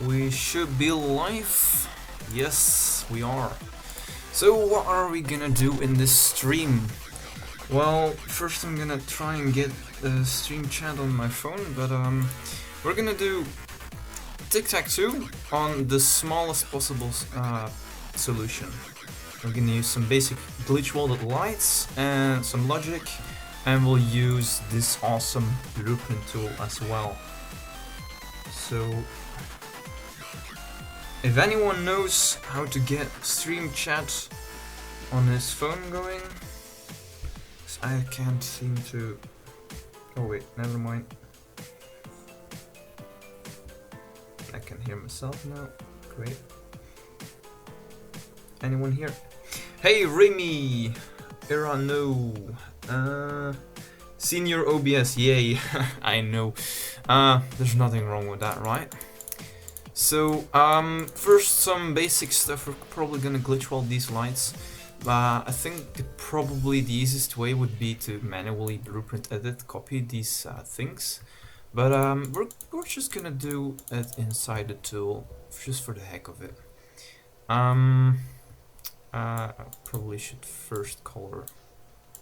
We should be live. Yes, we are. So what are we gonna do in this stream? Well, first I'm gonna try and get the stream chat on my phone, but we're gonna do tic-tac-toe on the smallest possible solution. We're gonna use some basic glitch welded lights and some logic, and we'll use this awesome blueprint tool as well. So if anyone knows how to get stream chat on his phone going, 'cause I can't seem to... Oh wait, never mind. I can hear myself now. Great. Anyone here? Hey Remy! Irano! Senior OBS, yay! I know. There's nothing wrong with that, right? So, first some basic stuff. We're probably gonna glitch weld these lights. I think probably the easiest way would be to manually blueprint edit, copy these things. But we're just gonna do it inside the tool, just for the heck of it. I probably should first color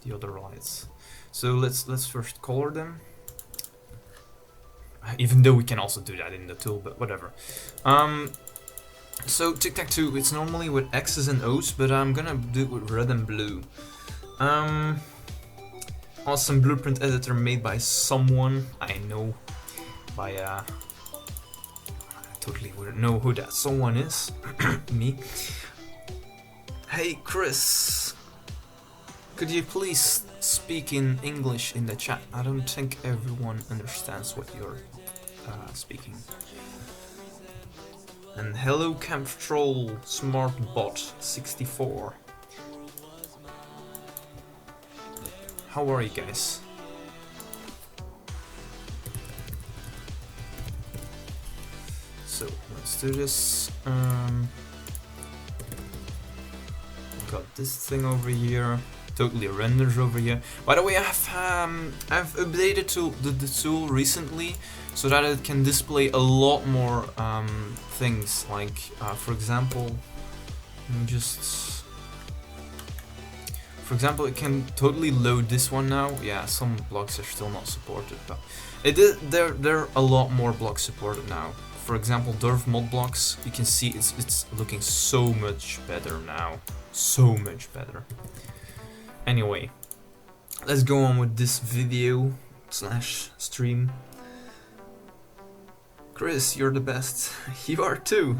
the other lights. So let's first color them. Even though we can also do that in the tool, but whatever. So tic-tac-toe, it's normally with X's and O's, but I'm gonna do it with red and blue. Awesome blueprint editor made by someone I know. By I totally wouldn't know who that someone is. Me. Hey Chris, could you please speak in English in the chat? I don't think everyone understands what you're speaking. And hello Camp Troll Smartbot 64. How are you guys? So let's do this. Got this thing over here. Totally renders over here. By the way, I've updated the tool recently so that it can display a lot more things. Like, for example, it can totally load this one now. Yeah, some blocks are still not supported, but there are a lot more blocks supported now. For example, Derv mod blocks, you can see it's looking so much better now. So much better. Anyway, let's go on with this video slash stream. Chris, you're the best. You are too.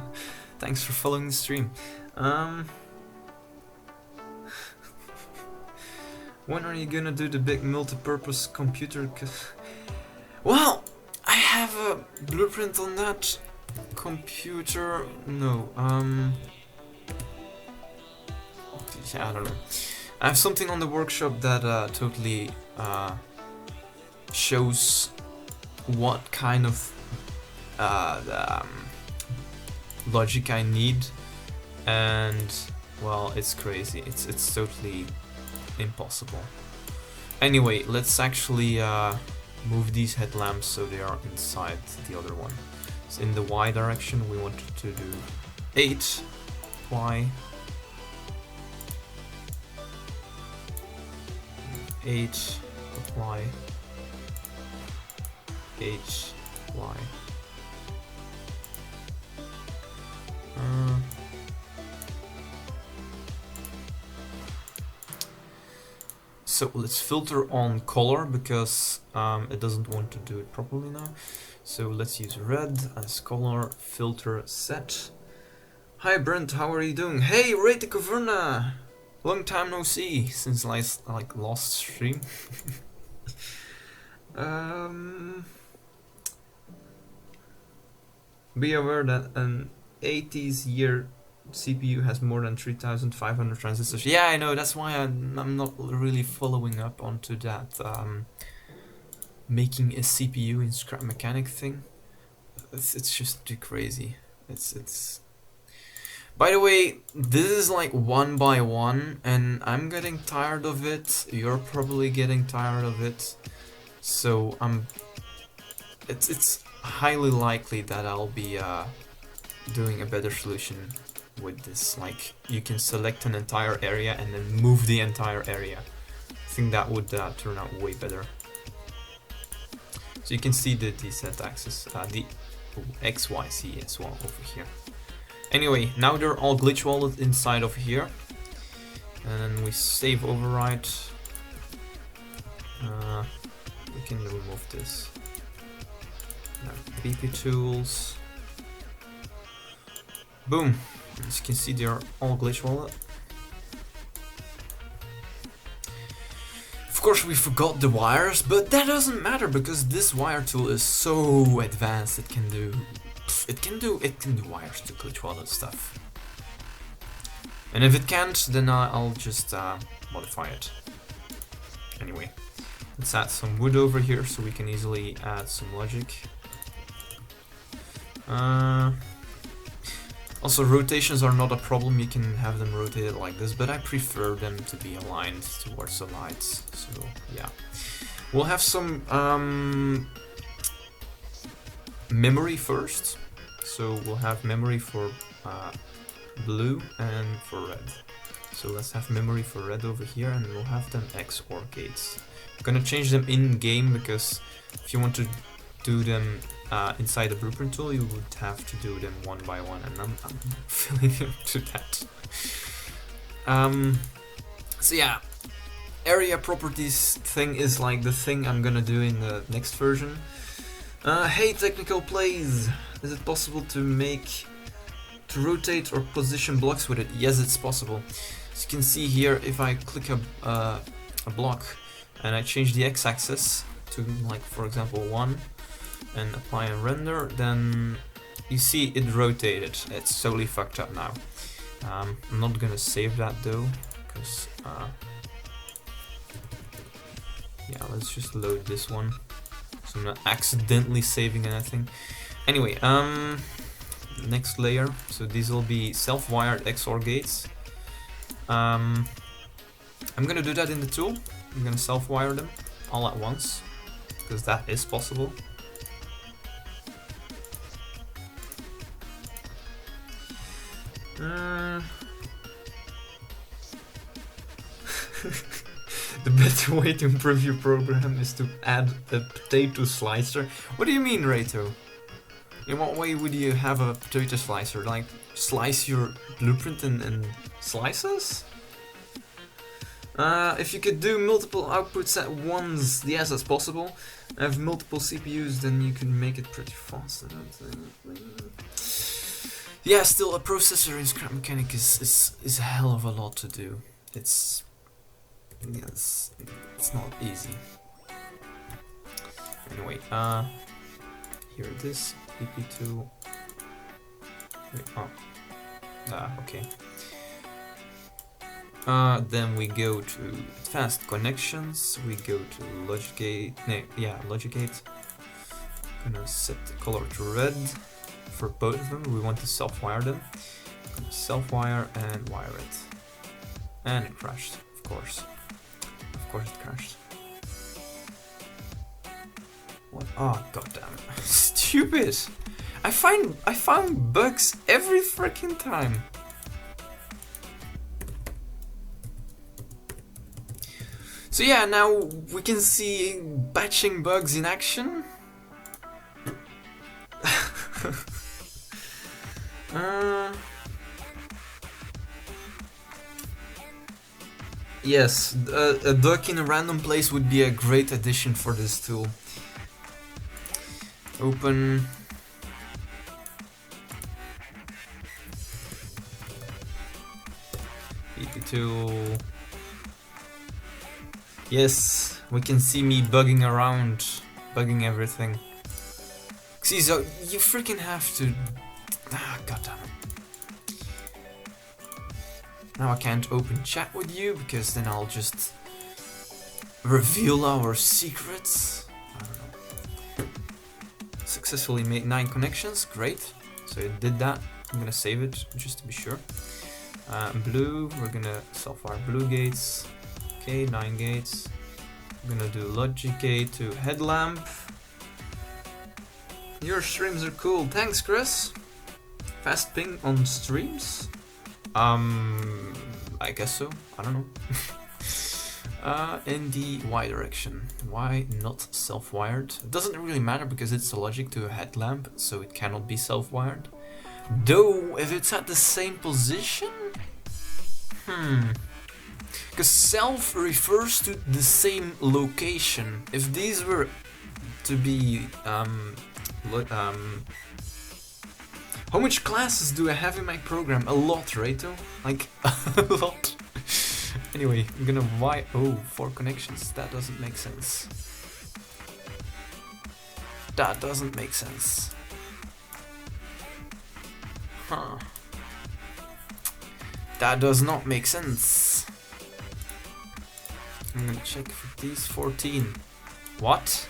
Thanks for following the stream. When are you gonna do the big multi-purpose computer? Well, I have a blueprint on that computer. No, yeah, I don't know. I have something on the workshop that totally shows what kind of logic I need, and well, it's crazy. It's totally impossible. Anyway, let's actually move these headlamps so they are inside the other one. So in the Y direction, we wanted to do 8 Y. 8 Y, 8 Y. So let's filter on color because it doesn't want to do it properly now. So let's use red as color filter set. Hi Brent, how are you doing? Hey Rete Caverna! Long time no see since last stream. Be aware that an 80s year CPU has more than 3,500 transistors. Yeah, I know. That's why I'm not really following up onto that making a CPU in scrap mechanic thing. It's just too crazy. It's. By the way, this is like 1 by 1, and I'm getting tired of it. You're probably getting tired of it. So it's highly likely that I'll be doing a better solution with this. Like, you can select an entire area and then move the entire area. I think that would turn out way better. So you can see the z-axis, the XYZ as well over here. Anyway, now they're all glitch walled inside of here. And then we save override. We can remove this. BP tools. Boom! As you can see, they are all glitch walled. Of course, we forgot the wires, but that doesn't matter because this wire tool is so advanced. It can do wires to glitch walled stuff. And if it can't, then I'll just modify it. Anyway, let's add some wood over here so we can easily add some logic. Also, rotations are not a problem, you can have them rotated like this, but I prefer them to be aligned towards the lights, so yeah. We'll have some memory first, so we'll have memory for blue and for red. So let's have memory for red over here, and we'll have them XOR gates. I'm gonna change them in-game, because if you want to do them inside the blueprint tool, you would have to do them one by one, and I'm feeling up to that. So yeah, area properties thing is like the thing I'm gonna do in the next version. Hey technical plays, is it possible to rotate or position blocks with it? Yes, it's possible. As you can see here, if I click a block and I change the x-axis to, like, for example 1, and apply and render, then you see it rotated. It's totally fucked up now. I'm not gonna save that though, because yeah, let's just load this one, so I'm not accidentally saving anything. Anyway, next layer, so these will be self-wired XOR gates. I'm gonna do that in the tool. I'm gonna self-wire them all at once, because that is possible. The better way to improve your program is to add a potato slicer. What do you mean, Reto? In what way would you have a potato slicer? Like, slice your blueprint in slices? If you could do multiple outputs at once, yes, that's possible. Have multiple CPUs, then you can make it pretty fast. I don't think. Yeah, still, a processor in scrap mechanic is a hell of a lot to do. It's not easy. Anyway, here it is, BP2. Okay. Then we go to advanced connections. We go to logic gate. Logic gate. Gonna set the color to red for both of them. We want to self-wire them. Gonna self-wire and wire it. And it crashed, of course. Of course it crashed. What? Oh, goddamn! Stupid! I found bugs every freaking time. So yeah, now we can see batching bugs in action. Yes, a duck in a random place would be a great addition for this tool. Open. BP2. Yes, we can see me bugging around, bugging everything. See, so you freaking have to. Goddammit. Now I can't open chat with you, because then I'll just reveal our secrets. I don't know. Successfully made 9 connections, great. So it did that. I'm gonna save it just to be sure. Blue, we're gonna self-wire blue gates. Okay, 9 gates. I'm gonna do logic gate to headlamp. Your streams are cool. Thanks, Chris. Fast ping on streams? I guess so. I don't know. In the Y direction. Why not self-wired? It doesn't really matter because it's a logic to a headlamp, so it cannot be self-wired. Though, if it's at the same position? Because self refers to the same location. If these were to be, how much classes do I have in my program? A lot, right? Like, a lot. Anyway, I'm gonna oh, 4 connections. That doesn't make sense. That doesn't make sense. Huh. That does not make sense. I'm gonna check for these 14. What?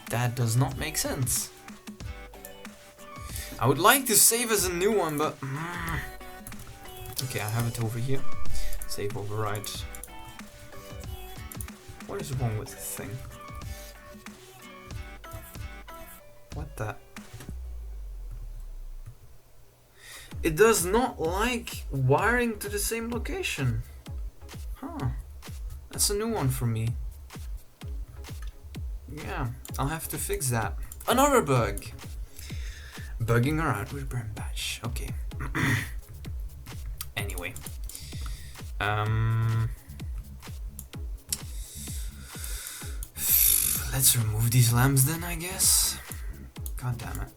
That does not make sense. I would like to save as a new one, but okay, I have it over here. Save override. What is wrong with the thing? What the? It does not like wiring to the same location. Huh. That's a new one for me. Yeah, I'll have to fix that. Another bug. Bugging around with burn batch. Okay. Anyway. Let's remove these lamps then, I guess. God damn it.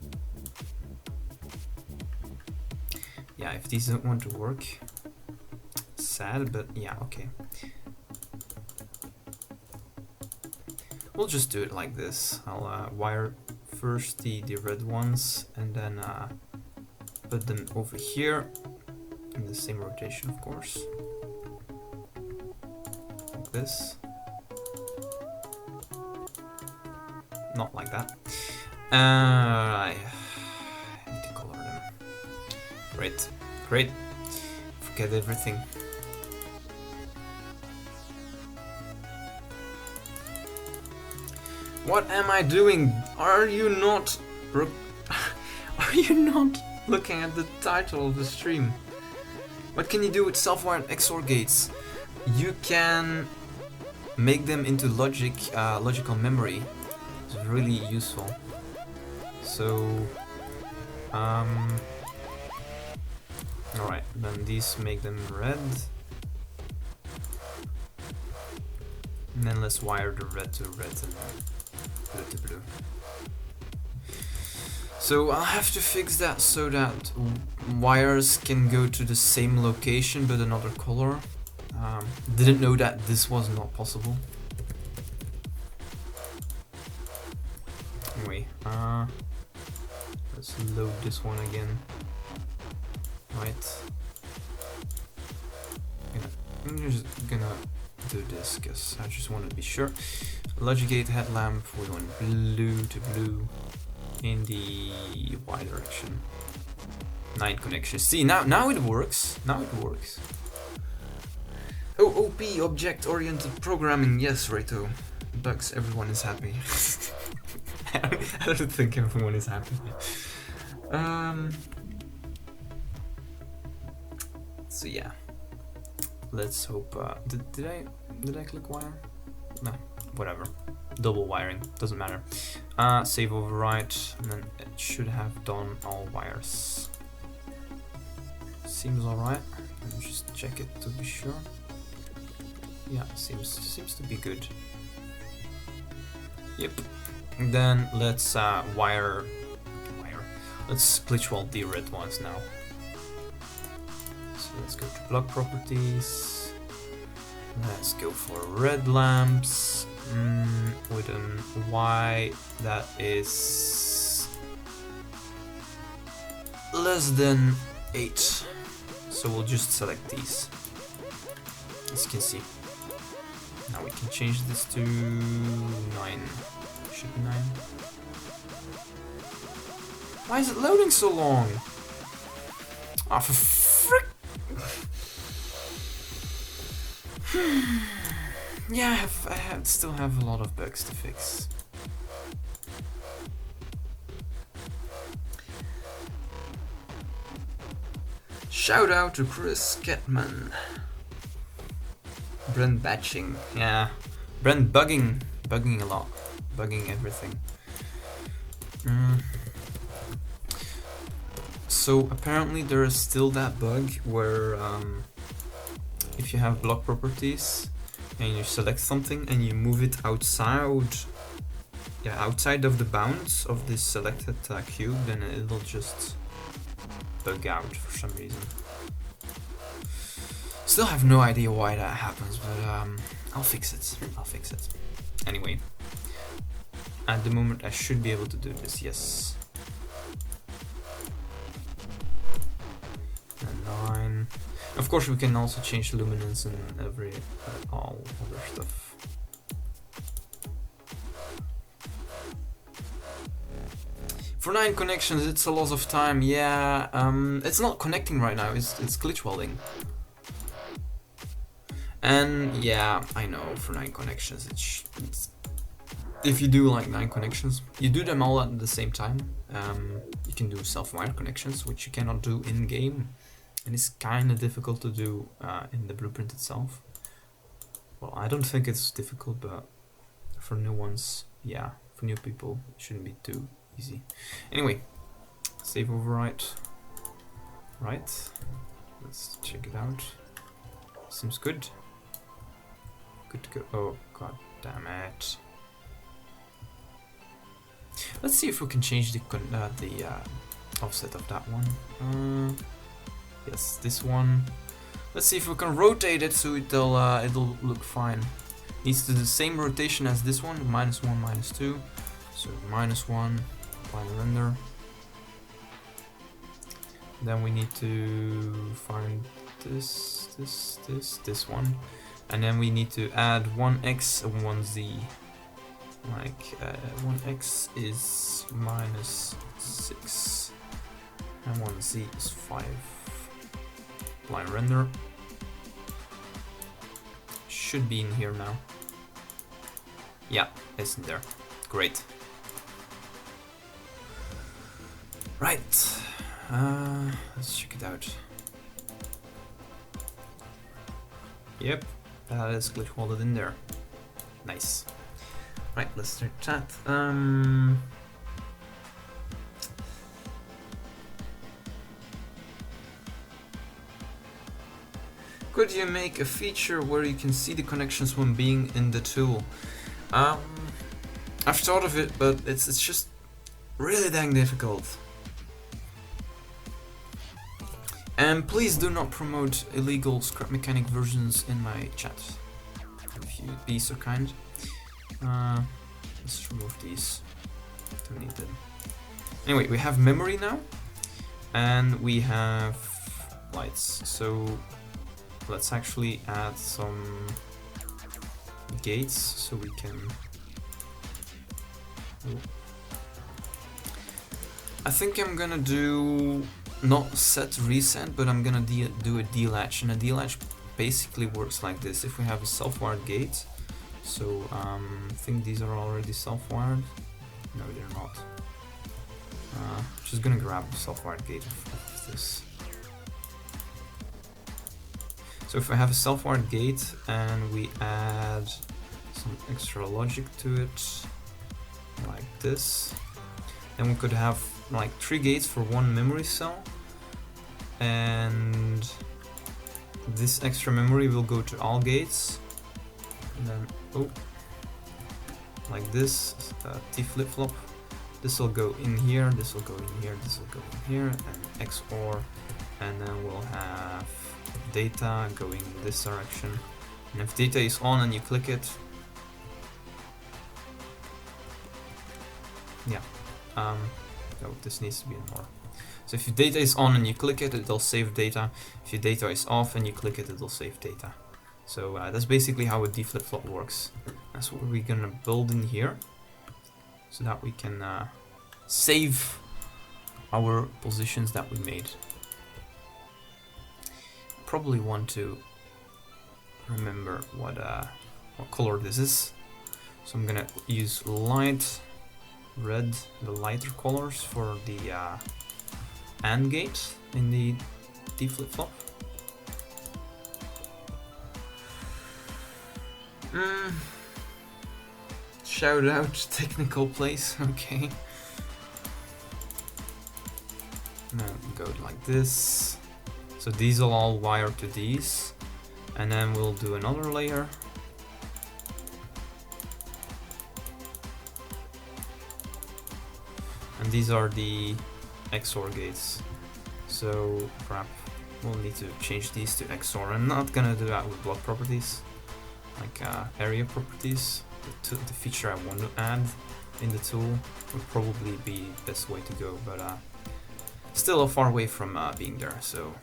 Yeah, if these don't want to work. Sad, but yeah, okay. We'll just do it like this. I'll wire first the red ones and then put them over here in the same rotation, of course. Like this. Not like that. I need to color them. Great, great. Forget everything. What am I doing? Are you not looking at the title of the stream? What can you do with self-wired XOR gates? You can make them into logical memory. It's really useful. So, alright, then these make them red. And then let's wire the red to red and blue to blue. So I'll have to fix that so that wires can go to the same location but another color. Didn't know that this was not possible. Anyway, let's load this one again. Right. I'm just gonna do this because I just want to be sure. Logic gate headlamp, we want blue to blue in the Y direction. 9 connections. See, now it works. Now it works. Oh, OP, object-oriented programming. Yes, Reto. Bugs, everyone is happy. I don't think everyone is happy. So yeah. Let's hope. Did I click wire? No, whatever. Double wiring, doesn't matter. Save override, and then it should have done all wires. Seems alright. Let me just check it to be sure. Yeah, seems to be good. Yep. And then let's wire. Let's glitch weld the red ones now. So let's go to block properties. Let's go for red lamps with an Y that is less than 8. So we'll just select these. As you can see. Now we can change this to 9. Should be 9. Why is it loading so long? Ah, for frick! Yeah, still have a lot of bugs to fix. Shout out to Chris Ketman. Brent batching, yeah. Brent bugging a lot. Bugging everything. So apparently there is still that bug where if you have block properties and you select something and you move it outside of the bounds of this selected cube, then it'll just bug out for some reason. Still have no idea why that happens, but I'll fix it. Anyway, at the moment I should be able to do this, yes. And 9. Of course we can also change luminance and all other stuff. For 9 connections, it's a loss of time. Yeah, it's not connecting right now. It's glitch welding. And yeah, I know, for 9 connections, it's if you do like 9 connections, you do them all at the same time. You can do self-wired connections, which you cannot do in game, and it's kind of difficult to do in the blueprint itself. Well, I don't think it's difficult, but for new ones, yeah, for new people, it shouldn't be too easy. Anyway, save overwrite. Right, let's check it out. Seems good. Good to go. Oh, god damn it. Let's see if we can change the offset of that one. Yes, this one. Let's see if we can rotate it so it'll look fine. Needs to do the same rotation as this one, -1, -2. So -1, apply render. Then we need to find this one, and then we need to add 1x and 1z. Like 1x is -6 and 1z is 5. Apply render. Should be in here now. Yeah, it's in there. Great. Right. Let's check it out. Yep, that is glitch welded in there. Nice. Right, let's start chat. Could you make a feature where you can see the connections when being in the tool? I've thought of it, but it's just really dang difficult. And please do not promote illegal scrap mechanic versions in my chat, if you'd be so kind. Let's remove these. Don't need them. Anyway, we have memory now, and we have lights. So let's actually add some gates so we can. I think I'm gonna do not set reset, but I'm gonna do a delatch, and a delatch basically works like this. If we have a self-wired gate, so I think these are already self-wired. No, they're not. Just gonna grab a self-wired gate of this. So if I have a self-wired gate and we add some extra logic to it, like this, then we could have like 3 gates for 1 memory cell, and this extra memory will go to all gates, and then like this T flip-flop, this will go in here, this will go in here, this will go in here, and XOR, and then we'll have data going in this direction. And if data is on and you click it, yeah, no, this needs to be in more. So if your data is on and you click it, it'll save data. If your data is off and you click it, it'll save data. So that's basically how a D flip-flop works. That's what we're gonna build in here, so that we can save our positions that we made. Probably want to remember what what color this is. So I'm gonna use light red, the lighter colors for the AND gate in the D flip-flop. Shout out technical place, okay. Now go like this. So these will all wire to these, and then we'll do another layer. And these are the XOR gates. So crap, we'll need to change these to XOR. I'm not gonna do that with block properties, like area properties. The feature I want to add in the tool would probably be the best way to go, but still a far way from being there. So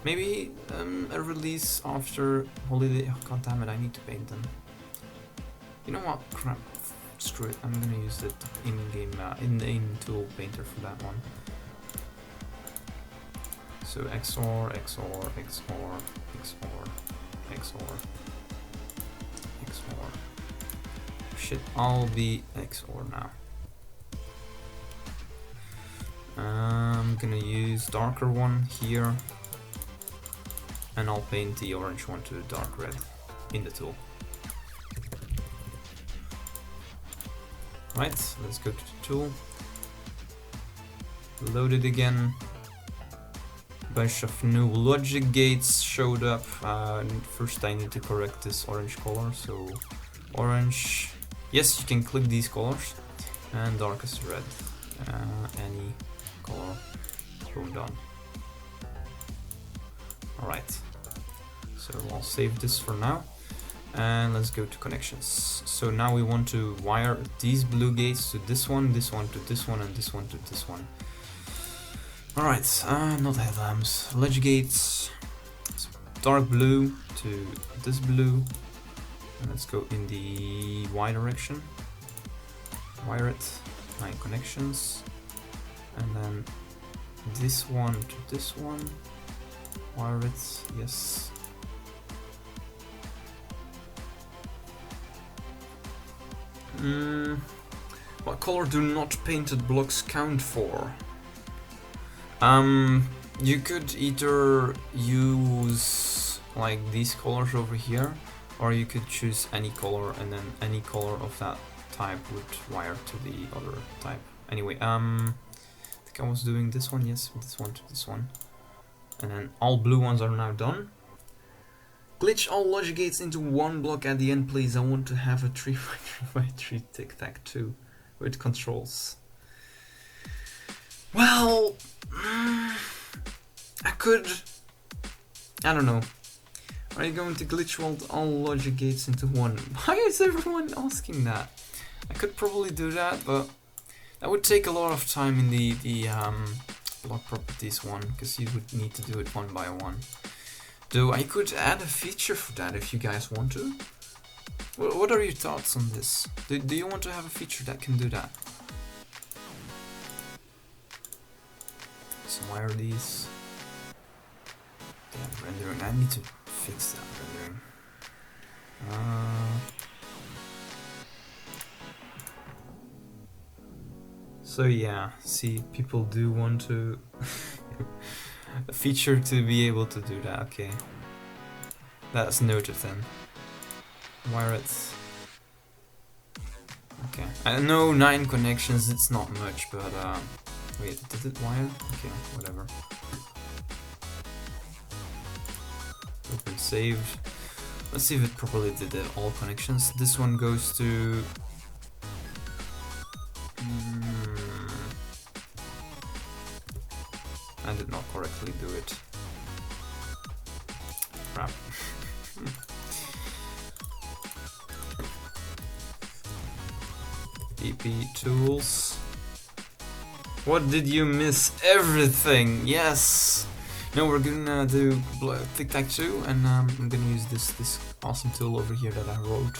maybe a release after holiday. Oh, god damn it! I need to paint them. You know what? Crap. Screw it. I'm gonna use the in-game in-tool painter for that one. So XOR, XOR, XOR, XOR, XOR, XOR. Shit, I'll be XOR now. I'm gonna use darker one here, and I'll paint the orange one to dark red in the tool. Right, let's go to the tool. Load it again. Bunch of new logic gates showed up. First I need to correct this orange color, so orange. Yes, you can click these colors. And darkest red. Any color. Boom, done. Alright. So I'll save this for now. And let's go to connections. So now we want to wire these blue gates to this one to this one, and this one to this one. Alright, not headlamps, ledge gates, so dark blue to this blue, and let's go in the Y direction, wire it, 9 connections, and then this one to this one, wire it, yes. What color do not painted blocks count for? You could either use like these colors over here, or you could choose any color and then any color of that type would wire to the other type. Anyway, I think I was doing this one, yes, this one to this one. And then all blue ones are now done. Glitch all logic gates into one block at the end, please. I want to have a 3x3x3 tic-tac-toe with controls. Well, I could. I don't know. Are you going to glitch all logic gates into one? Why is everyone asking that? I could probably do that, but that would take a lot of time in the block properties one, because you would need to do it one by one. Though I could add a feature for that if you guys want to. What are your thoughts on this? Do you want to have a feature that can do that? So why are these? Damn, rendering. I need to fix that rendering. So yeah, see, people do want to a feature to be able to do that. Okay, that's noted then. Wire it. Okay, I know 9 connections. It's not much, but wait, did it wire? Okay, whatever. Open saved. Let's see if it properly did it. All connections. This one goes to. I did not correctly do it. Crap. DP tools. What did you miss? Everything. Yes. No, we're gonna do tic-tac-toe, and I'm gonna use this awesome tool over here that I wrote,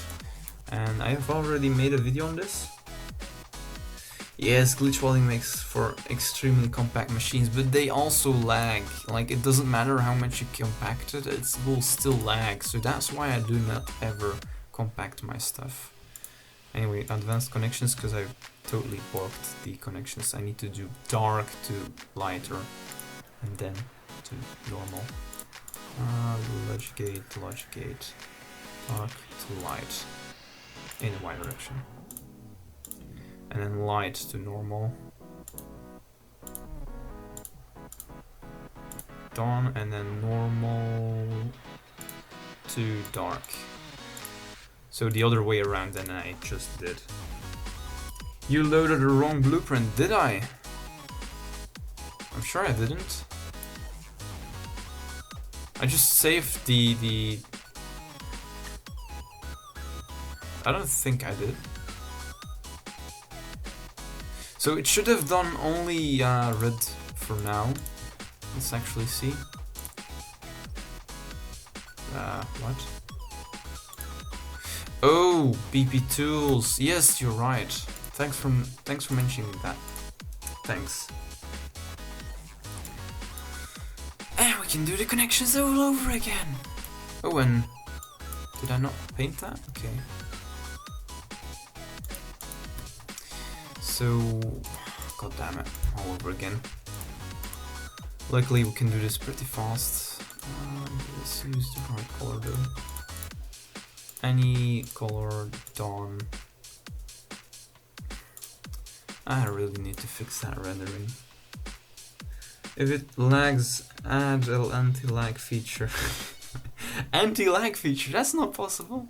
and I have already made a video on this. Yes, glitch welding makes for extremely compact machines, but they also lag. Like, it doesn't matter how much you compact it, it will still lag. So that's why I do not ever compact my stuff. Anyway, advanced connections, because I've totally borked the connections. I need to do dark to lighter, and then to normal. Logic gate, dark to light, in the y direction. And then light to normal. Dawn, and then normal to dark. So the other way around than I just did. You loaded the wrong blueprint, did I? I'm sure I didn't. I just saved the... I don't think I did. So it should have done only red for now. Let's actually see. What? Oh, BP tools. Yes, you're right. Thanks for mentioning that. Thanks. And we can do the connections all over again. Oh, and did I not paint that? Okay. So, god damn it, all over again. Luckily we can do this pretty fast. Let's use the right color though. Any color done. I really need to fix that rendering. If it lags, add an anti-lag feature. Anti-lag feature? That's not possible.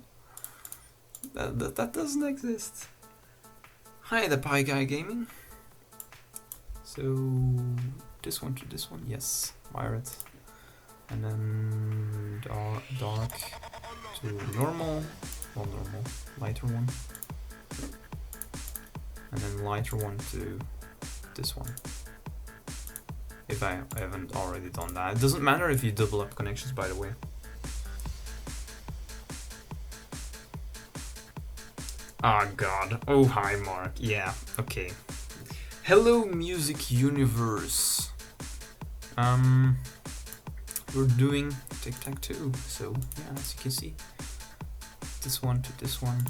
That doesn't exist. Hi, the Pie Guy Gaming. So this one to this one, yes, wire it, and then dark to normal, well, normal, lighter one, and then lighter one to this one. If I haven't already done that, it doesn't matter if you double up connections, by the way. Oh god. Oh hi Mark. Yeah, okay. Hello Music Universe. We're doing tic-tac-toe, so yeah, as you can see. This one to this one.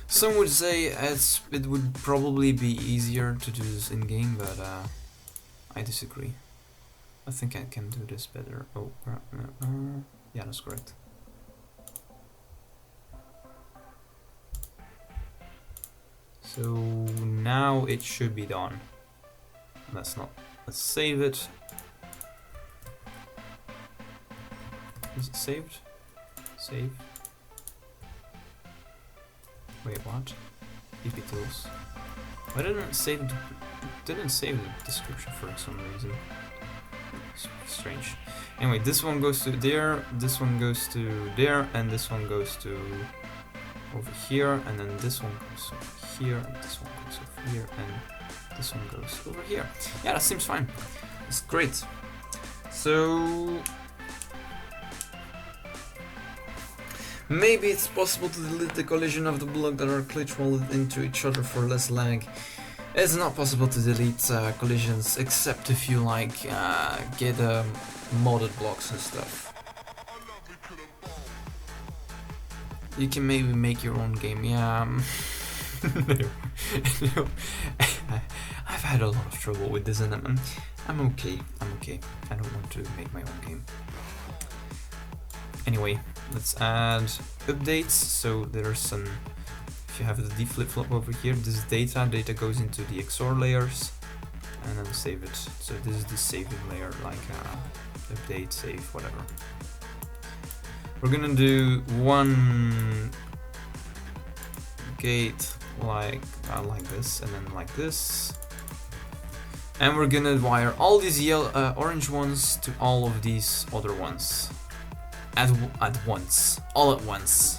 Some would say it would probably be easier to do this in-game, but I disagree. I think I can do this better. Oh, yeah, that's correct. So now it should be done. Let's save it. Is it saved? Save. Wait, what? BP tools. I didn't save the description for some reason. It's strange. Anyway, this one goes to there, this one goes to there, and this one goes to over here, and then this one goes over here, and this one goes over here, and this one goes over here. Yeah, that seems fine. It's great. So maybe it's possible to delete the collision of the block that are glitch welded into each other for less lag. It's not possible to delete collisions except if you like get modded blocks and stuff. You can maybe make your own game, yeah. No. I've had a lot of trouble with this and I'm okay. I don't want to make my own game. Anyway, let's add updates. So there's some, if you have the D flip-flop over here, this is data goes into the XOR layers and then save it. So this is the saving layer, like update, save, whatever. We're gonna do one gate like this, and then like this, and we're gonna wire all these yellow, orange ones to all of these other ones at once, all at once.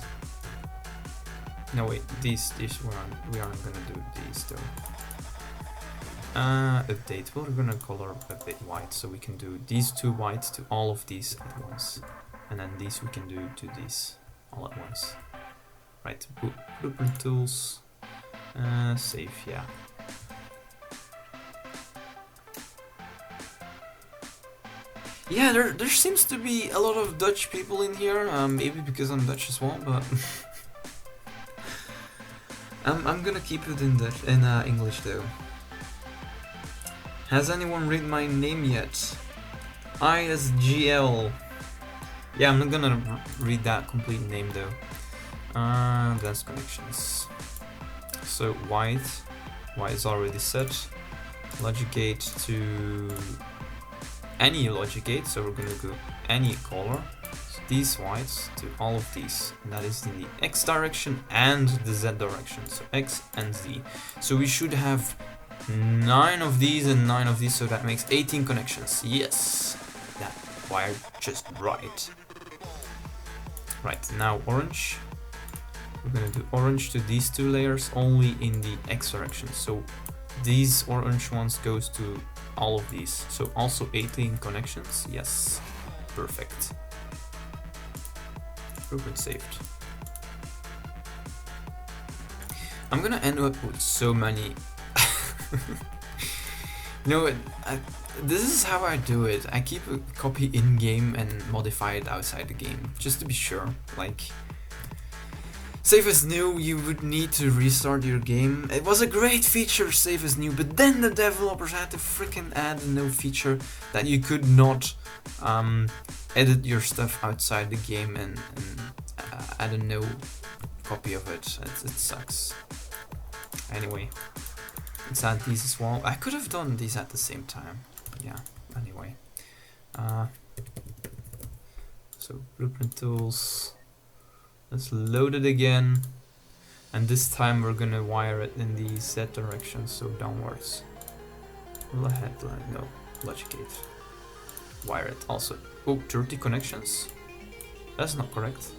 No wait, these we aren't gonna do these though. Update. Well, we're gonna color update white, so we can do these two white to all of these at once. And then these we can do to these all at once. Right, blueprint tools, Save, yeah. Yeah, there seems to be a lot of Dutch people in here, maybe because I'm Dutch as well, but I'm gonna keep it in Dutch, in English though. Has anyone read my name yet? ISGL. Yeah, I'm not gonna read that complete name though. Advanced connections. So white is already set. Logic gate to any logic gate, so we're gonna go any color. So these whites to all of these, and that is in the X direction and the Z direction, so X and Z. So we should have 9 of these and 9 of these, so that makes 18 connections. Yes, that wired just right. Right, now orange. We're gonna do orange to these 2 layers only in the X direction. So these orange ones goes to all of these. So also 18 connections. Yes, perfect. Blueprint saved. I'm gonna end up with so many. You know, this is how I do it. I keep a copy in-game and modify it outside the game, just to be sure. Like, save as new, you would need to restart your game. It was a great feature, save as new, but then the developers had to freaking add a new feature that you could not edit your stuff outside the game and add a new copy of it. It sucks. Anyway, let's add these as well. I could have done these at the same time. Yeah, anyway. So blueprint tools. Let's load it again, and this time we're gonna wire it in the Z direction, so downwards. No, logic gate. Wire it also. Oh, 30 connections? That's not correct.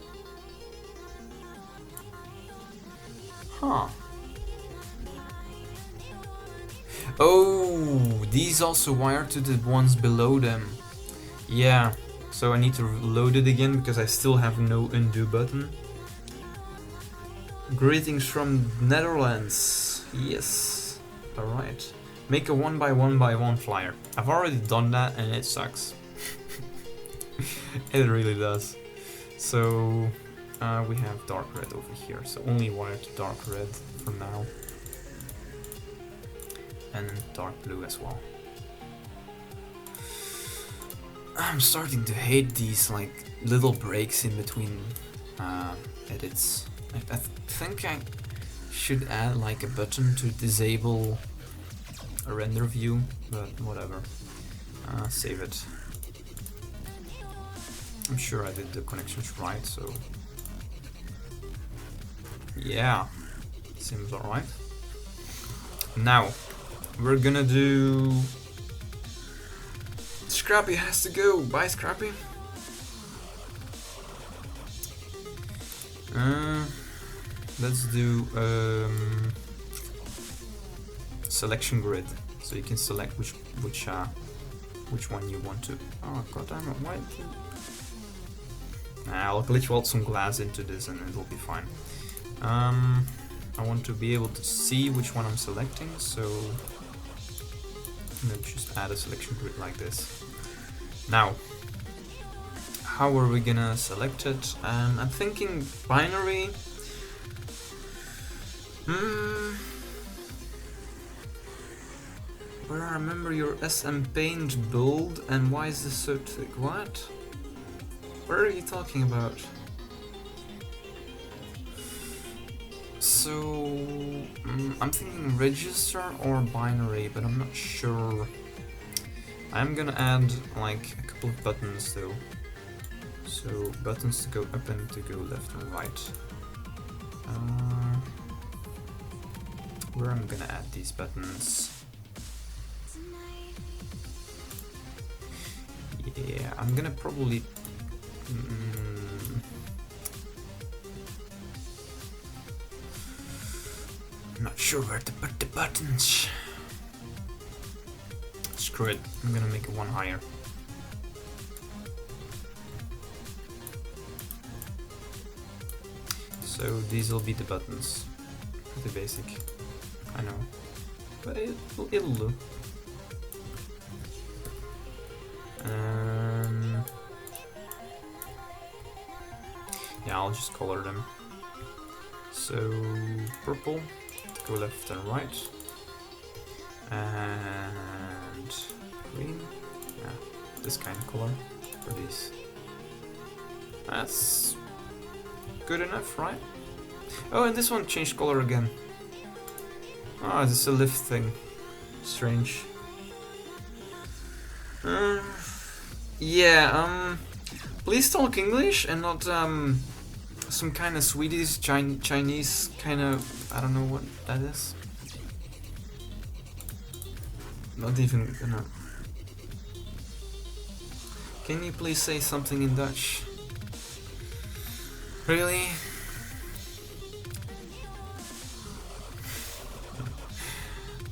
Huh. Oh, these also wire to the ones below them. Yeah, so I need to load it again because I still have no undo button. Greetings from Netherlands. Yes. Alright. Make a 1x1x1 flyer. I've already done that and it sucks. It really does. So we have dark red over here. So only wire to dark red for now. And dark blue as well. I'm starting to hate these like little breaks in between edits. I think I should add like a button to disable a render view, but whatever. Save it. I'm sure I did the connections right, so yeah, seems alright. Now we're gonna do Scrappy has to go. Bye, Scrappy. Let's do selection grid, so you can select which one you want to. Oh god damn it! Why? Nah, I'll glitch weld some glass into this and it'll be fine. I want to be able to see which one I'm selecting, so I'm gonna just add a selection grid like this. Now, how are we gonna select it? I'm thinking binary. But I remember your SM Paint bold, and why is this so thick? What? What are you talking about? So, I'm thinking register or binary, but I'm not sure. I'm gonna add like a couple of buttons though. So buttons to go up and to go left and right. Where I'm gonna add these buttons? Yeah, I'm gonna probably I'm not sure where to put the buttons. Screw it, I'm gonna make it one higher. So these will be the buttons, pretty basic. I know, but it'll do. Yeah, I'll just color them. So purple, go left and right, and green. Yeah, this kind of color for these. That's good enough, right? Oh, and this one changed color again. Oh, this is a lift thing. Strange. Yeah, please talk English and not some kind of Swedish, Chinese kind of, I don't know what that is. Not even gonna. Can you please say something in Dutch? Really?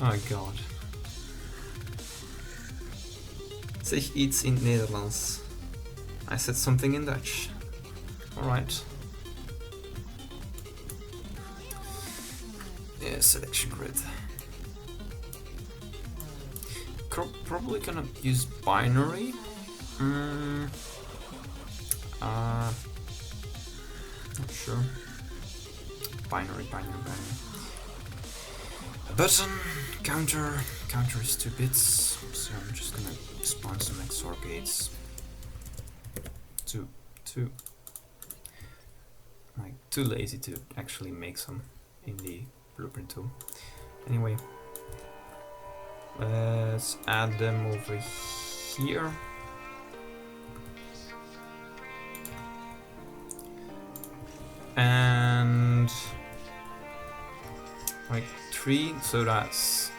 Oh god. Zeg iets in het Nederlands. I said something in Dutch. Alright. Yeah, selection grid. Probably gonna use binary. Not sure. Binary. A button, counter is 2 bits, so I'm just gonna spawn some XOR gates. Too lazy to actually make some in the blueprint tool. Anyway, let's add them over here. And like 3, so that's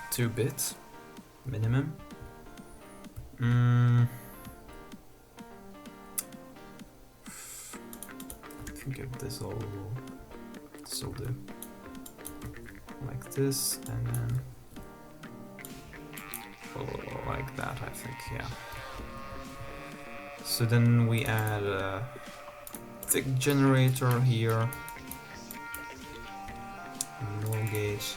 2 bits minimum. I think if this will do like this, and then like that, I think. Yeah. So then we add a tick generator here, NOR gate,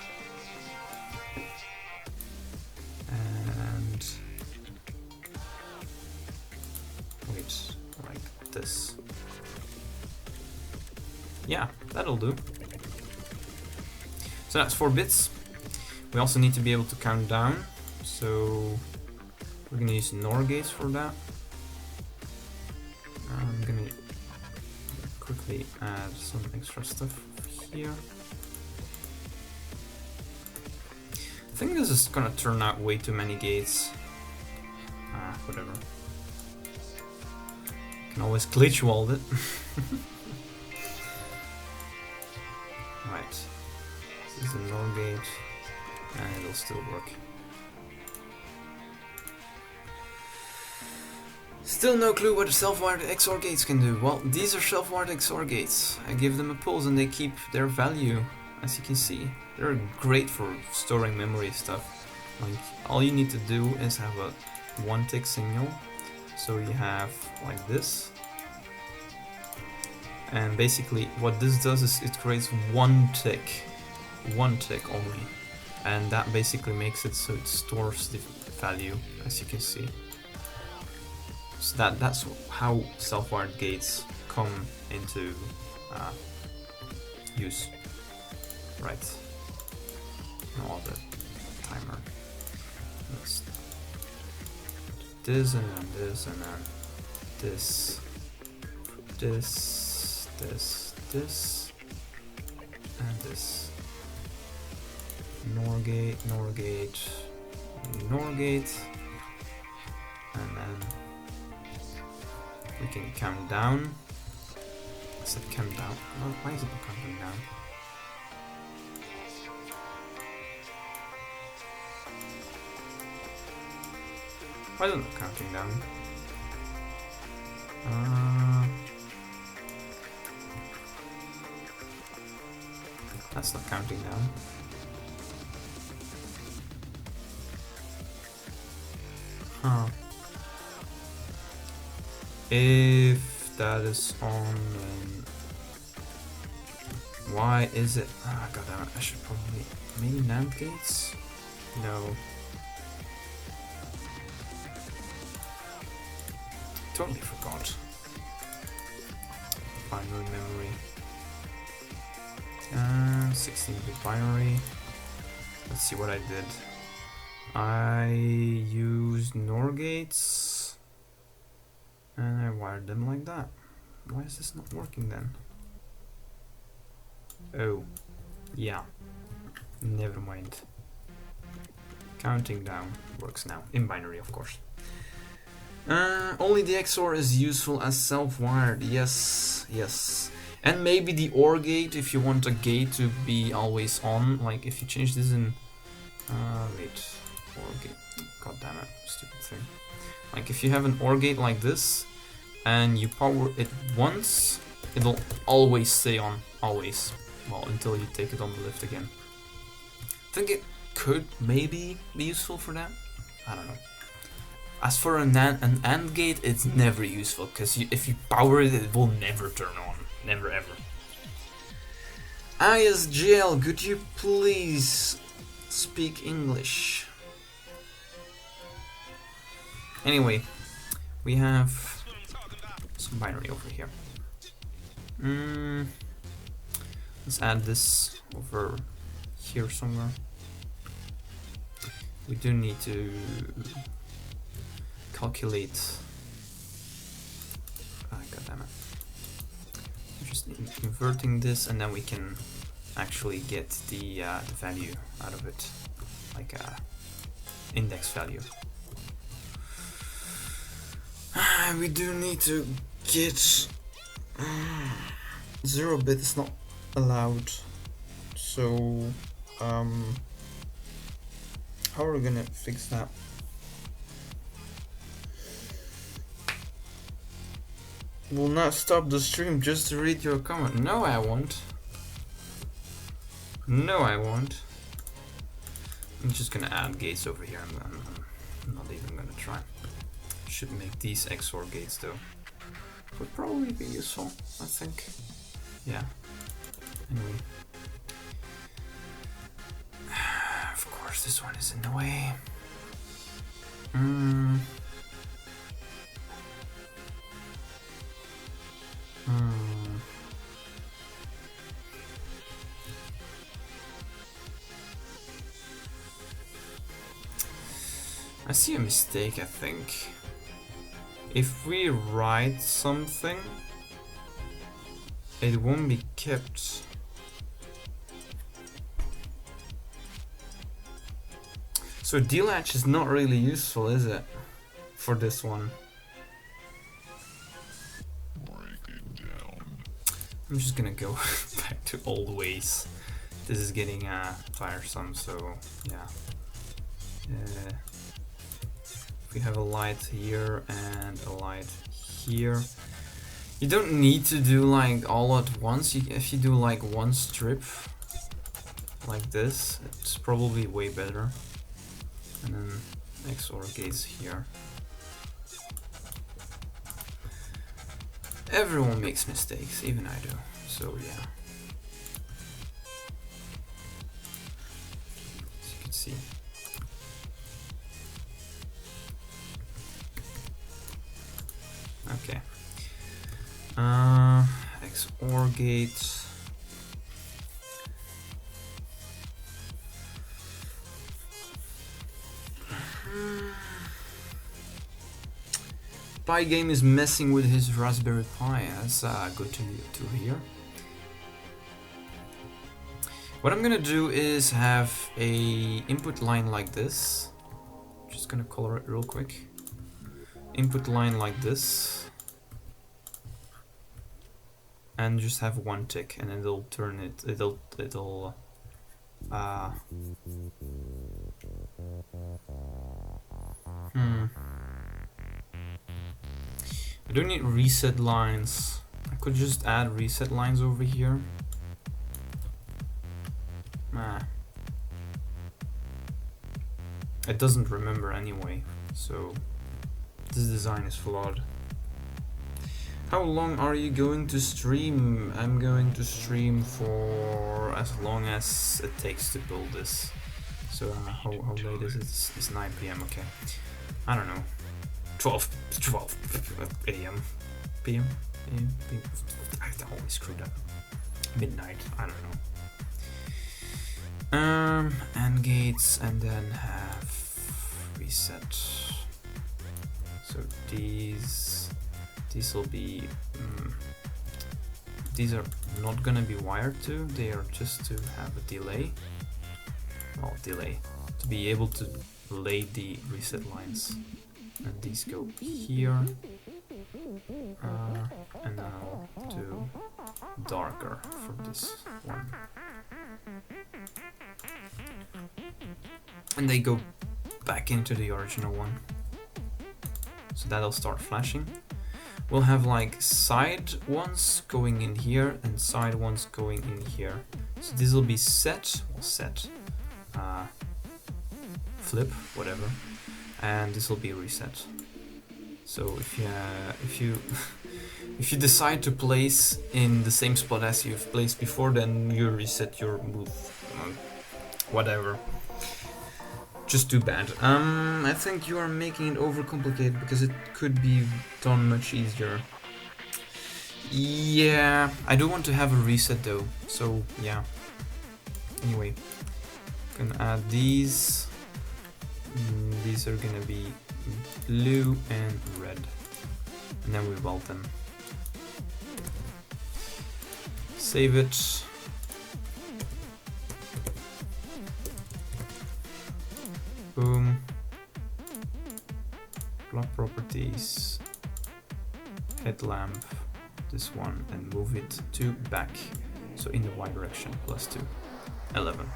and wait, like this. Yeah, that'll do. So that's 4 bits. We also need to be able to count down, so we're gonna use NOR gates for that. I'm gonna quickly add some extra stuff here. I think this is gonna turn out way too many gates. Whatever. Can always glitch weld it. Right. This is a NOR gate, and it'll still work. Still no clue what the self-wired XOR gates can do. Well, these are self-wired XOR gates. I give them a pulse and they keep their value, as you can see. They're great for storing memory stuff. Like, all you need to do is have a 1 tick signal. So you have like this. And basically what this does is it creates 1 tick only. And that basically makes it so it stores the value, as you can see. So that's how self-wired gates come into use. Right. No other timer. Let's do this and then this and then this, this, and this. NOR gate, and then we can count down. I said count down. Well, why is it not counting down? Why is it not counting down? That's not counting down. Huh. If that is on, then Why is it? Ah, goddammit, I should probably... Maybe NAND gates? No. Totally forgot. Binary memory. 16-bit binary. Let's see what I did. I used NOR gates. And I wired them like that. Why is this not working then? Oh, yeah. Never mind. Counting down works now. In binary, of course. Only the XOR is useful as self-wired. Yes, yes. And maybe the OR gate if you want a gate to be always on. Like if you change this in... wait. OR gate. God damn it. Stupid thing. Like if you have an OR gate like this and you power it once, it'll always stay on. Always. Well, until you take it on the lift again. I think it could maybe be useful for that. I don't know. As for an AND gate, it's never useful, because if you power it, it will never turn on. Never ever. ISGL, could you please speak English? Anyway, we have some binary over here. Let's add this over here somewhere. We do need to calculate. God damn it. I'm just converting this, and then we can actually get the value out of it, like a index value. We do need to get 0-bit is not allowed, so how are we gonna fix that? Will not stop the stream just to read your comment. No, I won't. No, I won't. I'm just gonna add gates over here. I'm not even gonna try. Should make these XOR gates though. Would probably be useful, I think. Yeah. Anyway. Of course, this one is in the way. I see a mistake, I think. If we write something, it won't be kept. So delatch is not really useful, is it? For this one. I'm just gonna go back to old ways. This is getting tiresome, so yeah. If we have a light here and a light here, you don't need to do like all at once. If you do like one strip like this, it's probably way better. And then XOR gates here. Everyone makes mistakes, even I do, so yeah. As you can see. Okay. XOR gate. Game is messing with his Raspberry Pi. That's good to hear. What I'm gonna do is have a input line like this. Just gonna color it real quick. Input line like this, and just have one tick, and then it'll turn it. It'll I don't need reset lines. I could just add reset lines over here. It doesn't remember anyway, so this design is flawed. How long are you going to stream? I'm going to stream for as long as it takes to build this. So how late is it? It's 9 p.m. Okay. I don't know. 12 a.m. p.m. I always screw that up. Midnight. I don't know. And gates, and then have reset. So these will be. These are not gonna be wired to. They are just to have a delay. Well, delay to be able to lay the reset lines. And these go here, and then I'll do darker for this one. And they go back into the original one. So that'll start flashing. We'll have like side ones going in here and side ones going in here. So this will be set, flip, whatever. And this will be reset. So if you if you decide to place in the same spot as you've placed before, then you reset your move, whatever. Just too bad. I think you are making it overcomplicated because it could be done much easier. Yeah, I do want to have a reset though. So yeah. Anyway, gonna add these. These are gonna be blue and red, and then we weld them. Save it. Boom. Block properties. Headlamp. This one, and move it to back. So in the Y direction, +2. 11.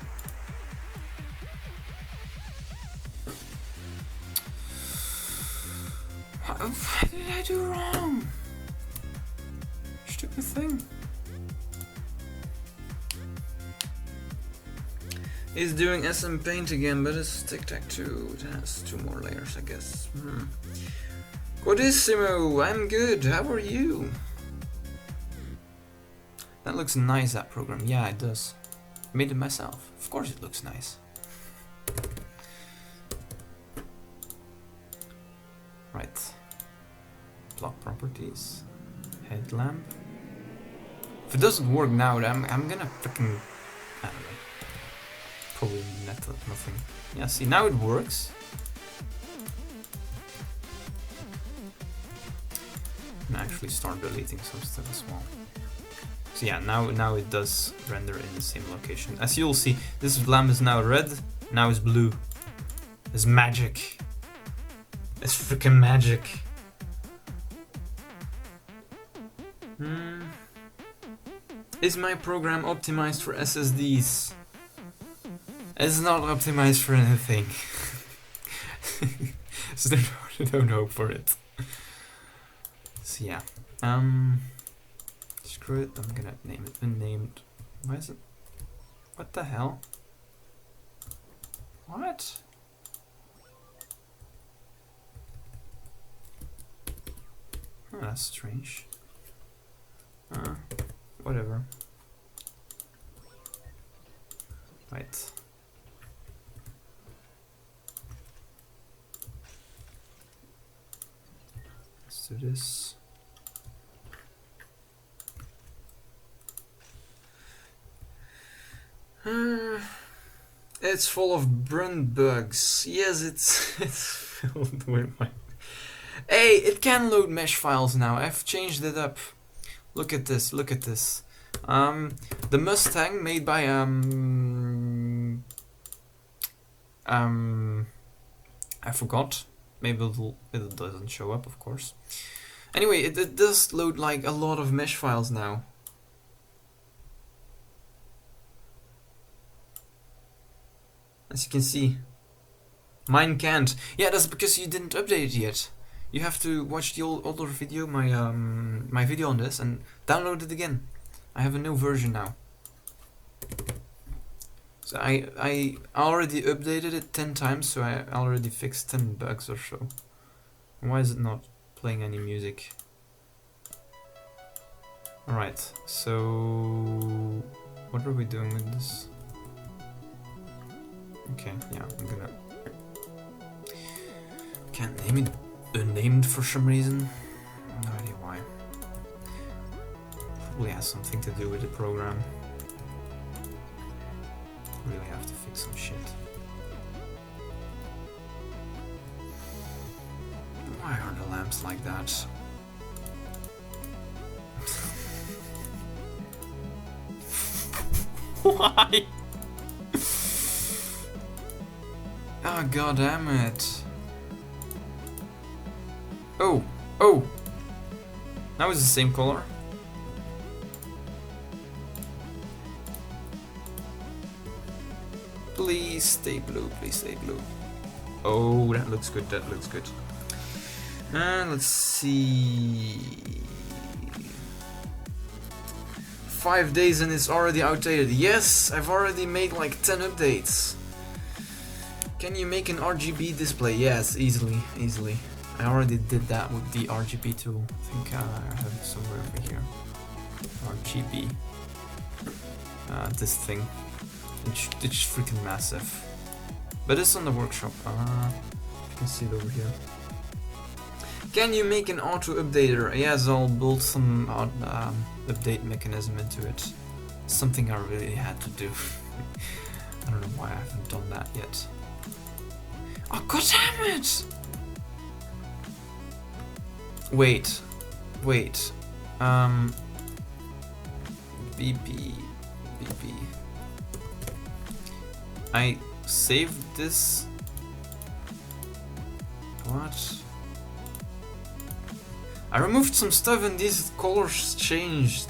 What did I do wrong? Stupid thing. He's doing SM Paint again, but it's tic-tac-toe. It has 2 more layers, I guess. Godissimo, I'm good. How are you? That looks nice, that program. Yeah, it does. Made it myself. Of course it looks nice. Right. Block properties. Headlamp. If it doesn't work now, I'm gonna freaking, I don't know. Probably nothing. Yeah, see, now it works. And actually start deleting some stuff as well. So yeah, now it does render in the same location. As you'll see, this lamp is now red, now it's blue. It's magic. It's freaking magic. Is my program optimized for SSDs? It's not optimized for anything. So don't hope for it. So yeah. Screw it, I'm gonna name it unnamed. Why is it? What the hell? What? Oh, that's strange. Whatever. Right. Let's do this. It's full of burn bugs. Yes, it's filled with my... Hey, it can load mesh files now. I've changed it up. Look at this, look at this. The Mustang made by I forgot. Maybe it doesn't show up, of course. Anyway, it does load like a lot of mesh files now. As you can see. Mine can't. Yeah, that's because you didn't update it yet. You have to watch the older video, my video on this, and download it again. I have a new version now. So I already updated it 10 times, so I already fixed 10 bugs or so. Why is it not playing any music? Alright, so what are we doing with this? Okay, yeah, I'm gonna... Can't name it unnamed for some reason. No idea why. Probably has something to do with the program. Really have to fix some shit. Why are the lamps like that? Why? Ah, oh, god damn it. Oh, oh! Now it's the same color. Please stay blue, please stay blue. Oh, that looks good, that looks good. Let's see... 5 days and it's already outdated. Yes, I've already made like 10 updates. Can you make an RGB display? Yes, easily, easily. I already did that with the RGB tool. I think I have it somewhere over here. RGB. This thing. It's freaking massive. But it's on the workshop. You can see it over here. Can you make an auto updater? Yes, I'll build some update mechanism into it. Something I really had to do. I don't know why I haven't done that yet. Oh, god damn it! Wait. BP. I saved this. What? I removed some stuff and these colors changed.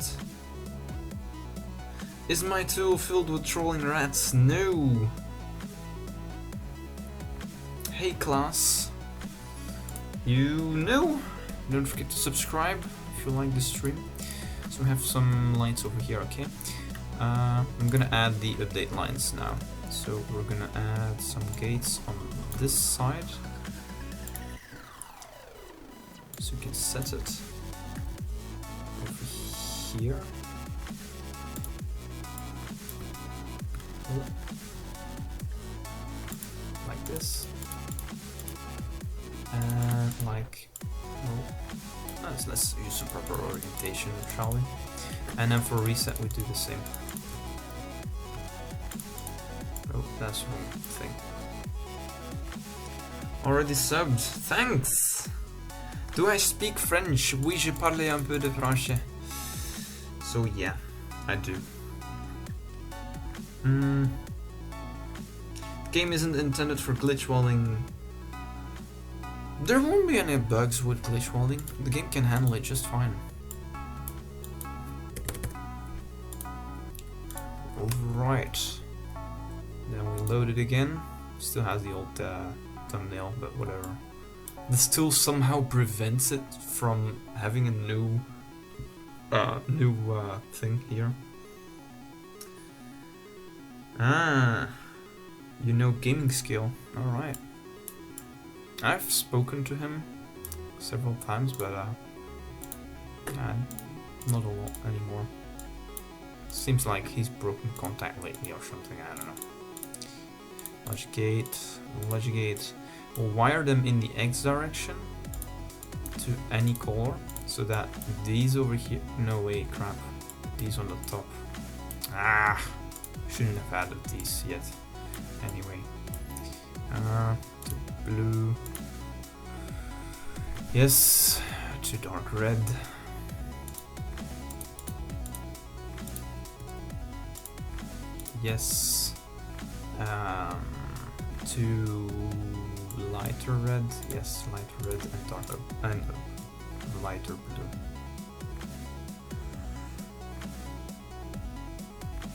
Is my tool filled with trolling rats? No. Hey class. You know. Don't forget to subscribe if you like this stream. So we have some lines over here, okay? I'm gonna add the update lines now. So we're gonna add some gates on this side. So we can set it over here. Like this. And like, let's use some proper orientation, shall we? And then for reset we do the same. Oh, that's the wrong thing. Already subbed, thanks! Do I speak French? Oui, je parle un peu de français. So yeah, I do. The game isn't intended for glitch walling. There won't be any bugs with glitch walling. The game can handle it just fine. Alright. Then we load it again. Still has the old thumbnail, but whatever. This tool somehow prevents it from having a new thing here. Ah, you know gaming skill. Alright. I've spoken to him several times, but not a lot anymore. Seems like he's broken contact lately or something, I don't know. Logic gate. We'll wire them in the X direction to any color, so that these over here, no way, crap, these on the top. Ah, shouldn't have added these yet. Anyway, to blue. Yes, to dark red. Yes, to lighter red. Yes, lighter red and darker and lighter blue.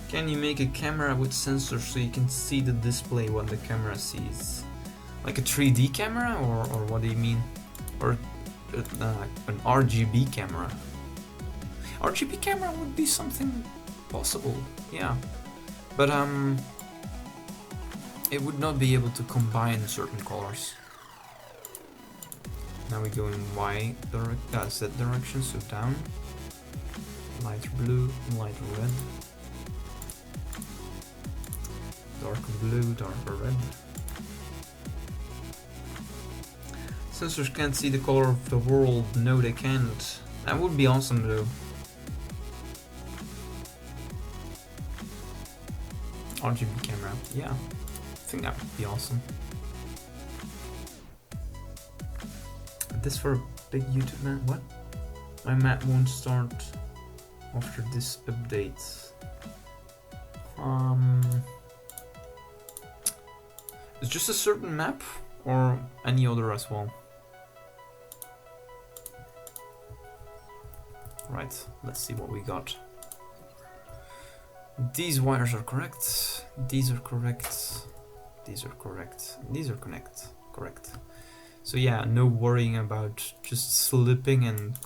Can you make a camera with sensors so you can see the display what the camera sees? Like a 3D camera, or what do you mean? Or an RGB camera? RGB camera would be something possible, yeah. But it would not be able to combine certain colors. Now we go in Z direction, so down. light blue, light red, darker blue, darker red. Sensors can't see the color of the world. No, they can't. That would be awesome though. RGB camera, yeah. I think that would be awesome. This for a big YouTube man? What? My map won't start after this update. It's just a certain map or any other as well? Right, let's see what we got. These wires are correct, these are correct, these are correct, these are correct. So yeah, no worrying about just slipping and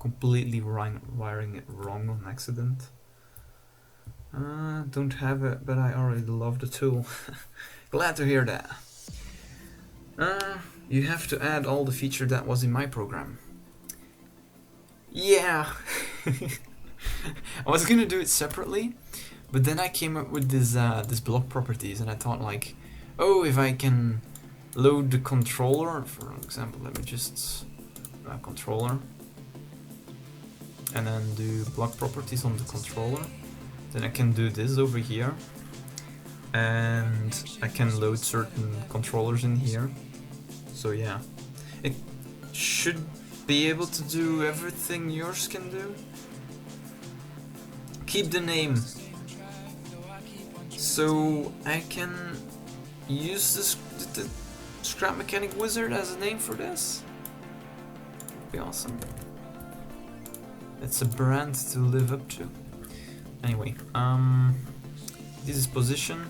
completely wiring it wrong on accident. Don't have it, but I already love the tool. Glad to hear that. You have to add all the feature that was in my program. Yeah. I was gonna do it separately, but then I came up with this block properties, and I thought like, oh, if I can load the controller, for example, let me just controller, and then do block properties on the controller, then I can do this over here, and I can load certain controllers in here. So yeah, it should be able to do everything yours can do. Keep the name, so I can use this the Scrap Mechanic Wizard as a name for this. Be awesome. It's a brand to live up to. Anyway, this is position,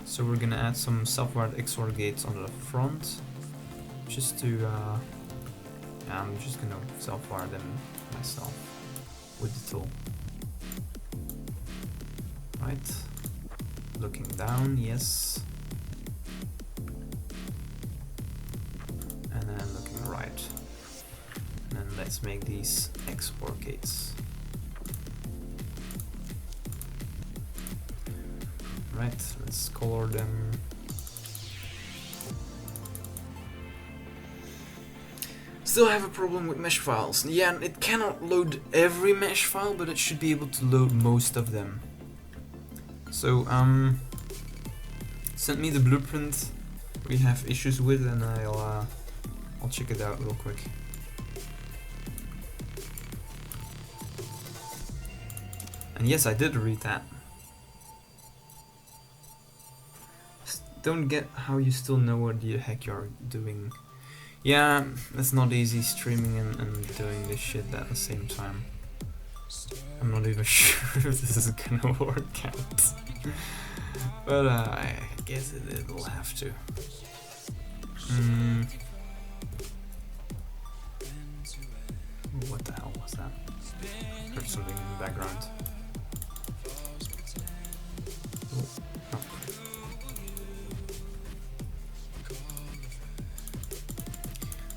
so we're gonna add some self-wired XOR gates on the front, just to yeah, I'm just gonna self-wire them myself with the tool. Right, looking down, yes, and then looking right, and then let's make these XOR gates. Right, let's color them. Still have a problem with mesh files. Yeah, it cannot load every mesh file, but it should be able to load most of them. So, send me the blueprint we have issues with, and I'll check it out real quick. And yes, I did read that. Don't get how you still know what the heck you're doing. Yeah, it's not easy streaming and doing this shit at the same time. I'm not even sure if this is gonna work out. But I guess it'll have to. What the hell was that? Heard something in the background. Oh, no.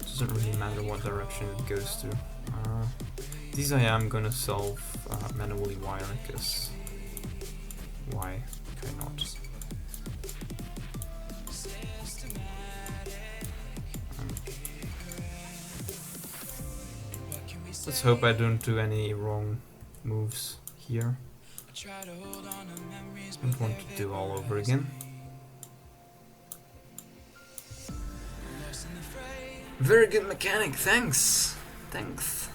Doesn't really matter what direction it goes to. These I am gonna solve manually wiring, because why not? Let's hope I don't do any wrong moves here. Don't want to do all over again. Very good mechanic, thanks. Thanks.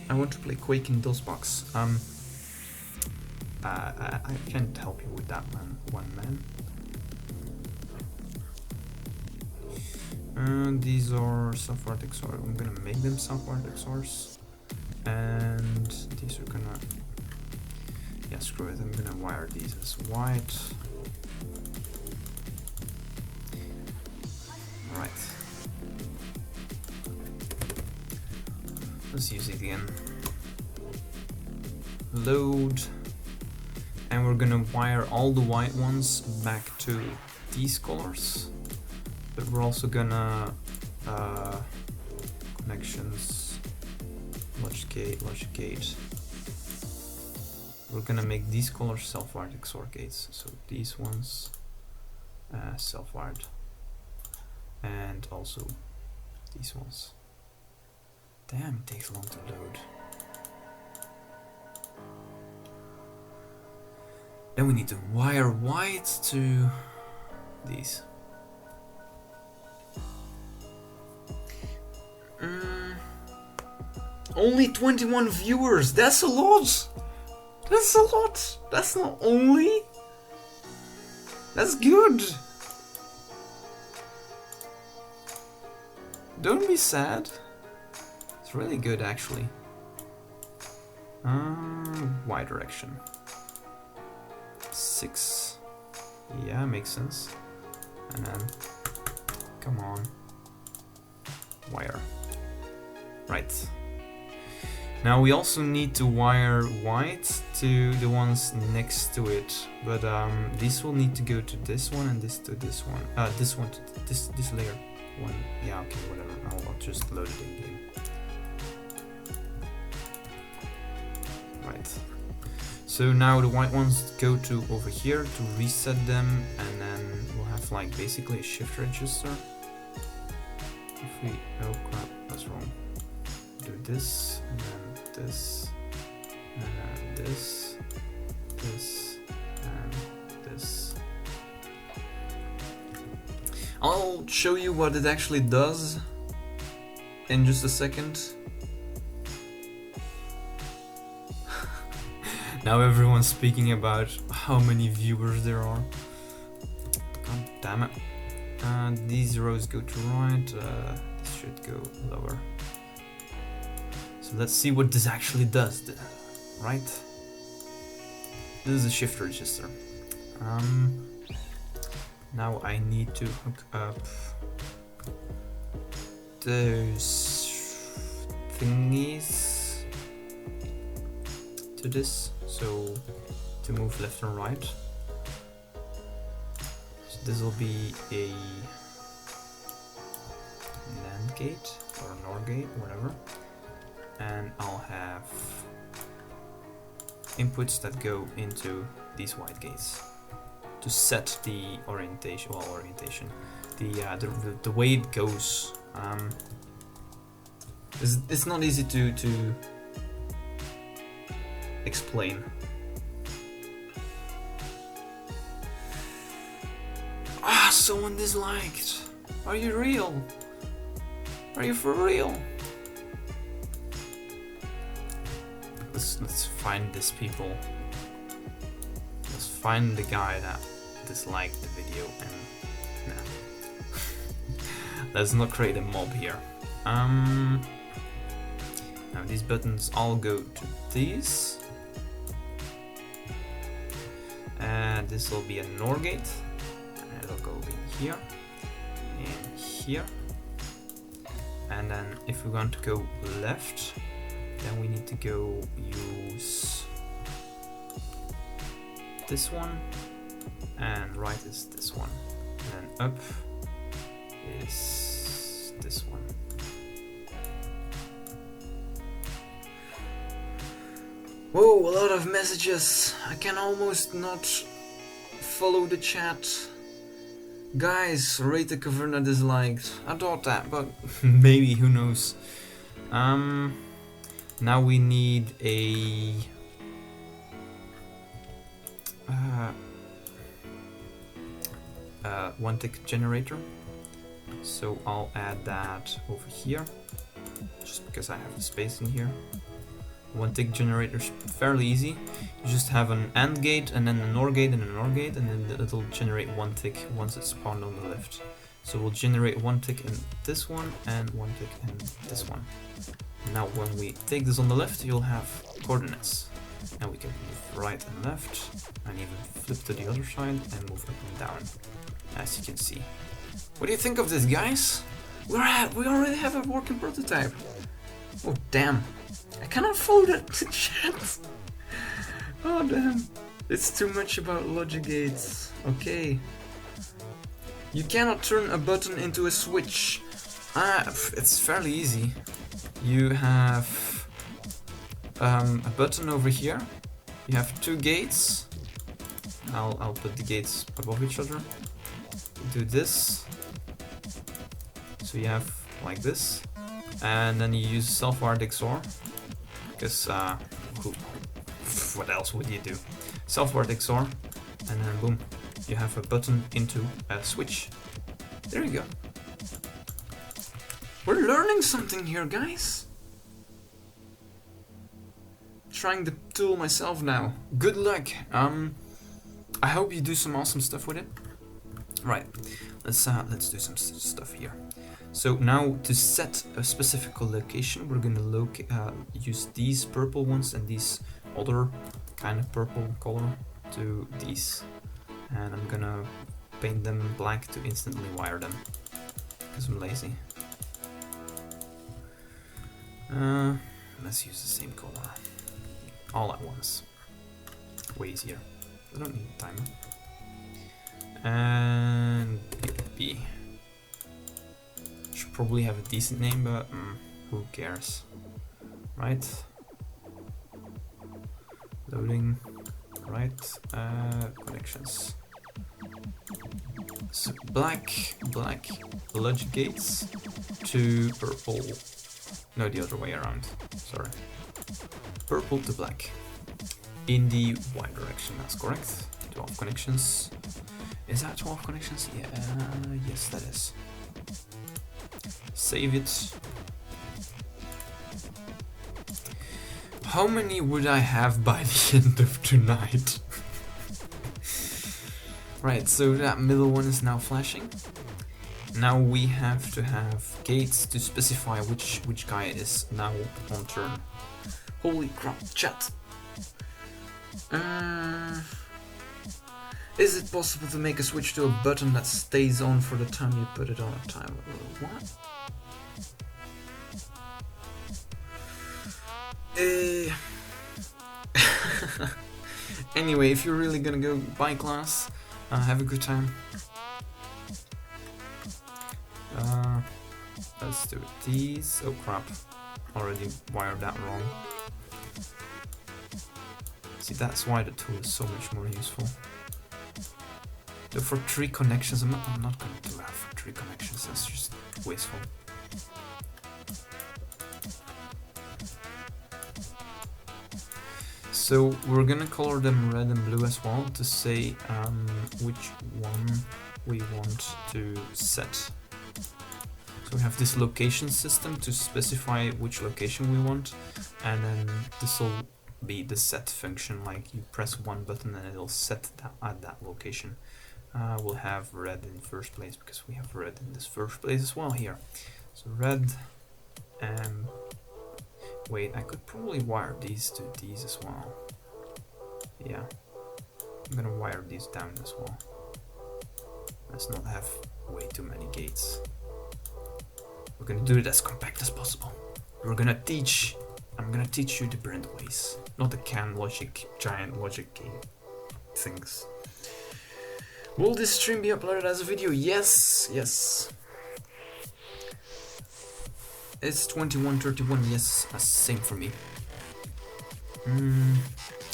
I want to play Quake in DOSBox. I can't help you with that one man. These are self-wired XOR. I'm gonna make them self-wired XORs, and these are gonna, yeah, screw it. I'm gonna wire these as white. Right. Let's use it again. Load, and we're gonna wire all the white ones back to these colors, but we're also gonna connections, logic gate. We're gonna make these colors self-wired XOR gates. So these ones self-wired, and also these ones. Damn, it takes long to load. Then we need to wire white to these. Only 21 viewers, that's a lot! That's a lot! That's not only... That's good! Don't be sad. It's really good actually. Y direction. 6. Yeah, makes sense. And then, come on. Wire. Right. Now we also need to wire white to the ones next to it, but this will need to go to this one and this to this one. This one to this layer one. Yeah, okay, whatever. I'll just load it in game. Right. So now the white ones go to over here to reset them, and then we'll have like basically a shift register. If we, oh crap, that's wrong. Do this, and then this, and this, and this. I'll show you what it actually does in just a second. Now everyone's speaking about how many viewers there are. God damn it. These rows go to right, this should go lower. So let's see what this actually does, right? This is a shift register. Now I need to hook up those thingies to this, so to move left and right. So this will be a NAND gate or an OR gate, whatever. And I'll have inputs that go into these white gates to set the orientation, the way it goes. It's not easy to explain. Ah, someone disliked. Are you real? Are you for real? Let's find these people. Let's find the guy that disliked the video and nah. Let's not create a mob here. Now these buttons all go to these. And this will be a NOR gate. And it'll go in here. And here. And then if we want to go left, then we need to go use this one, and right is this one, and then up is this one. Whoa, a lot of messages. I can almost not follow the chat. Guys, rate the Caverna disliked. I thought that, but maybe, who knows. Now we need a one tick generator. So I'll add that over here, just because I have the space in here. One tick generator is fairly easy. You just have an AND gate and then an OR gate and an OR gate, and then it'll generate one tick once it's spawned on the left. So we'll generate one tick in this one and one tick in this one. Now when we take this on the left, you'll have coordinates. And we can move right and left, and even flip to the other side and move up and down, as you can see. What do you think of this, guys? We already have a working prototype. Oh damn, I cannot follow the chat. Oh damn, it's too much about logic gates. Okay. You cannot turn a button into a switch. It's fairly easy. You have a button over here. You have two gates. I'll put the gates above each other. Do this. So you have like this, and then you use self-wired XOR because what else would you do? Self-wired XOR, and then boom, you have a button into a switch. There you go. We're learning something here, guys. Trying the tool myself now. Good luck. I hope you do some awesome stuff with it. Right, let's do some stuff here. So now to set a specific location, we're gonna use these purple ones and these other kind of purple color to these, and I'm gonna paint them black to instantly wire them because I'm lazy. Let's use the same color all at once. Way easier. I don't need a timer. And B. Should probably have a decent name, but who cares, right? Loading, right? Connections. So black logic gates to purple. No, the other way around. Sorry. Purple to black. In the Y direction, that's correct. 12 connections. Is that 12 connections? Yeah, yes, that is. Save it. How many would I have by the end of tonight? Right, so that middle one is now flashing. Now we have to have gates to specify which guy is now on turn. Holy crap, chat. Is it possible to make a switch to a button that stays on for the time you put it on a timer? What? Anyway, if you're really gonna go by class, have a good time. Let's do these. Oh crap, already wired that wrong. See, that's why the tool is so much more useful. Though for 3 connections, I'm not going to do that for 3 connections, that's just wasteful. So we're gonna color them red and blue as well to say which one we want to set. So we have this location system to specify which location we want, and then this will be the set function, like you press one button and it'll set that at that location. We'll have red in first place because we have red in this first place as well here. So red, and wait, I could probably wire these to these as well. Yeah, I'm gonna wire these down as well. Let's not have way too many gates. We're gonna do it as compact as possible. I'm gonna teach you the brand ways, not the CAN logic, giant logic game things. Will this stream be uploaded as a video? Yes, yes. It's 21:31, yes, same for me.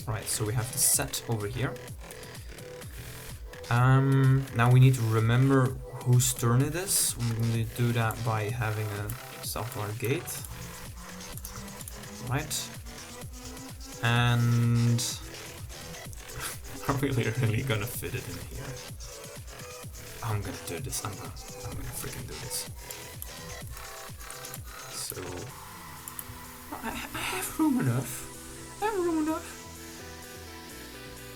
Right, so we have the set over here. Now we need to remember whose turn it is. We're going to do that by having a self-wired gate. Right. And are we really gonna fit it in here? I'm gonna do this. I'm gonna freaking do this. So I have room enough. I have room enough.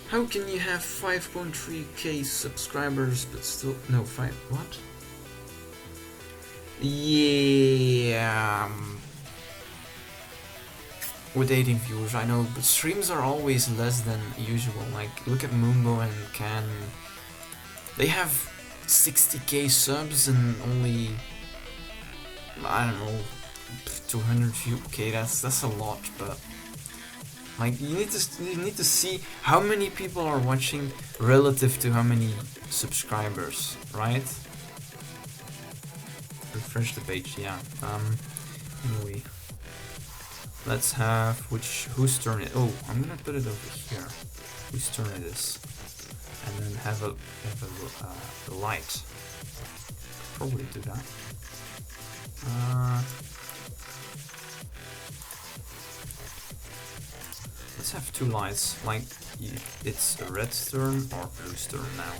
How can you have 5.3k subscribers but still no 5 what? Yeah. With 18 viewers, I know, but streams are always less than usual. Like, look at Mumbo and Can. They have 60k subs and only, I don't know, 200 views. Okay, that's a lot, but like you need to see how many people are watching relative to how many subscribers, right? refresh the page, yeah. Anyway, let's have whose turn it. Oh, I'm gonna put it over here. Whose turn it is, and then have a light. Probably do that. Let's have two lights. Like it's a red turn or blue turn now.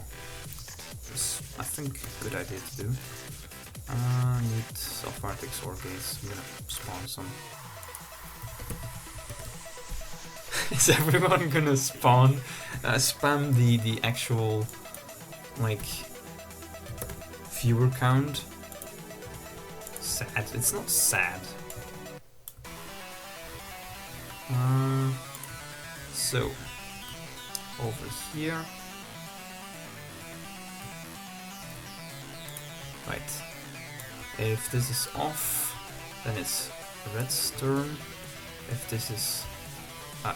It's, I think, a good idea to do. Need self-vertex or gates. I'm gonna spawn some. Is everyone gonna spam the actual, like, viewer count? Sad. It's not sad. So, over here. Right. If this is off, then it's red's turn. If this is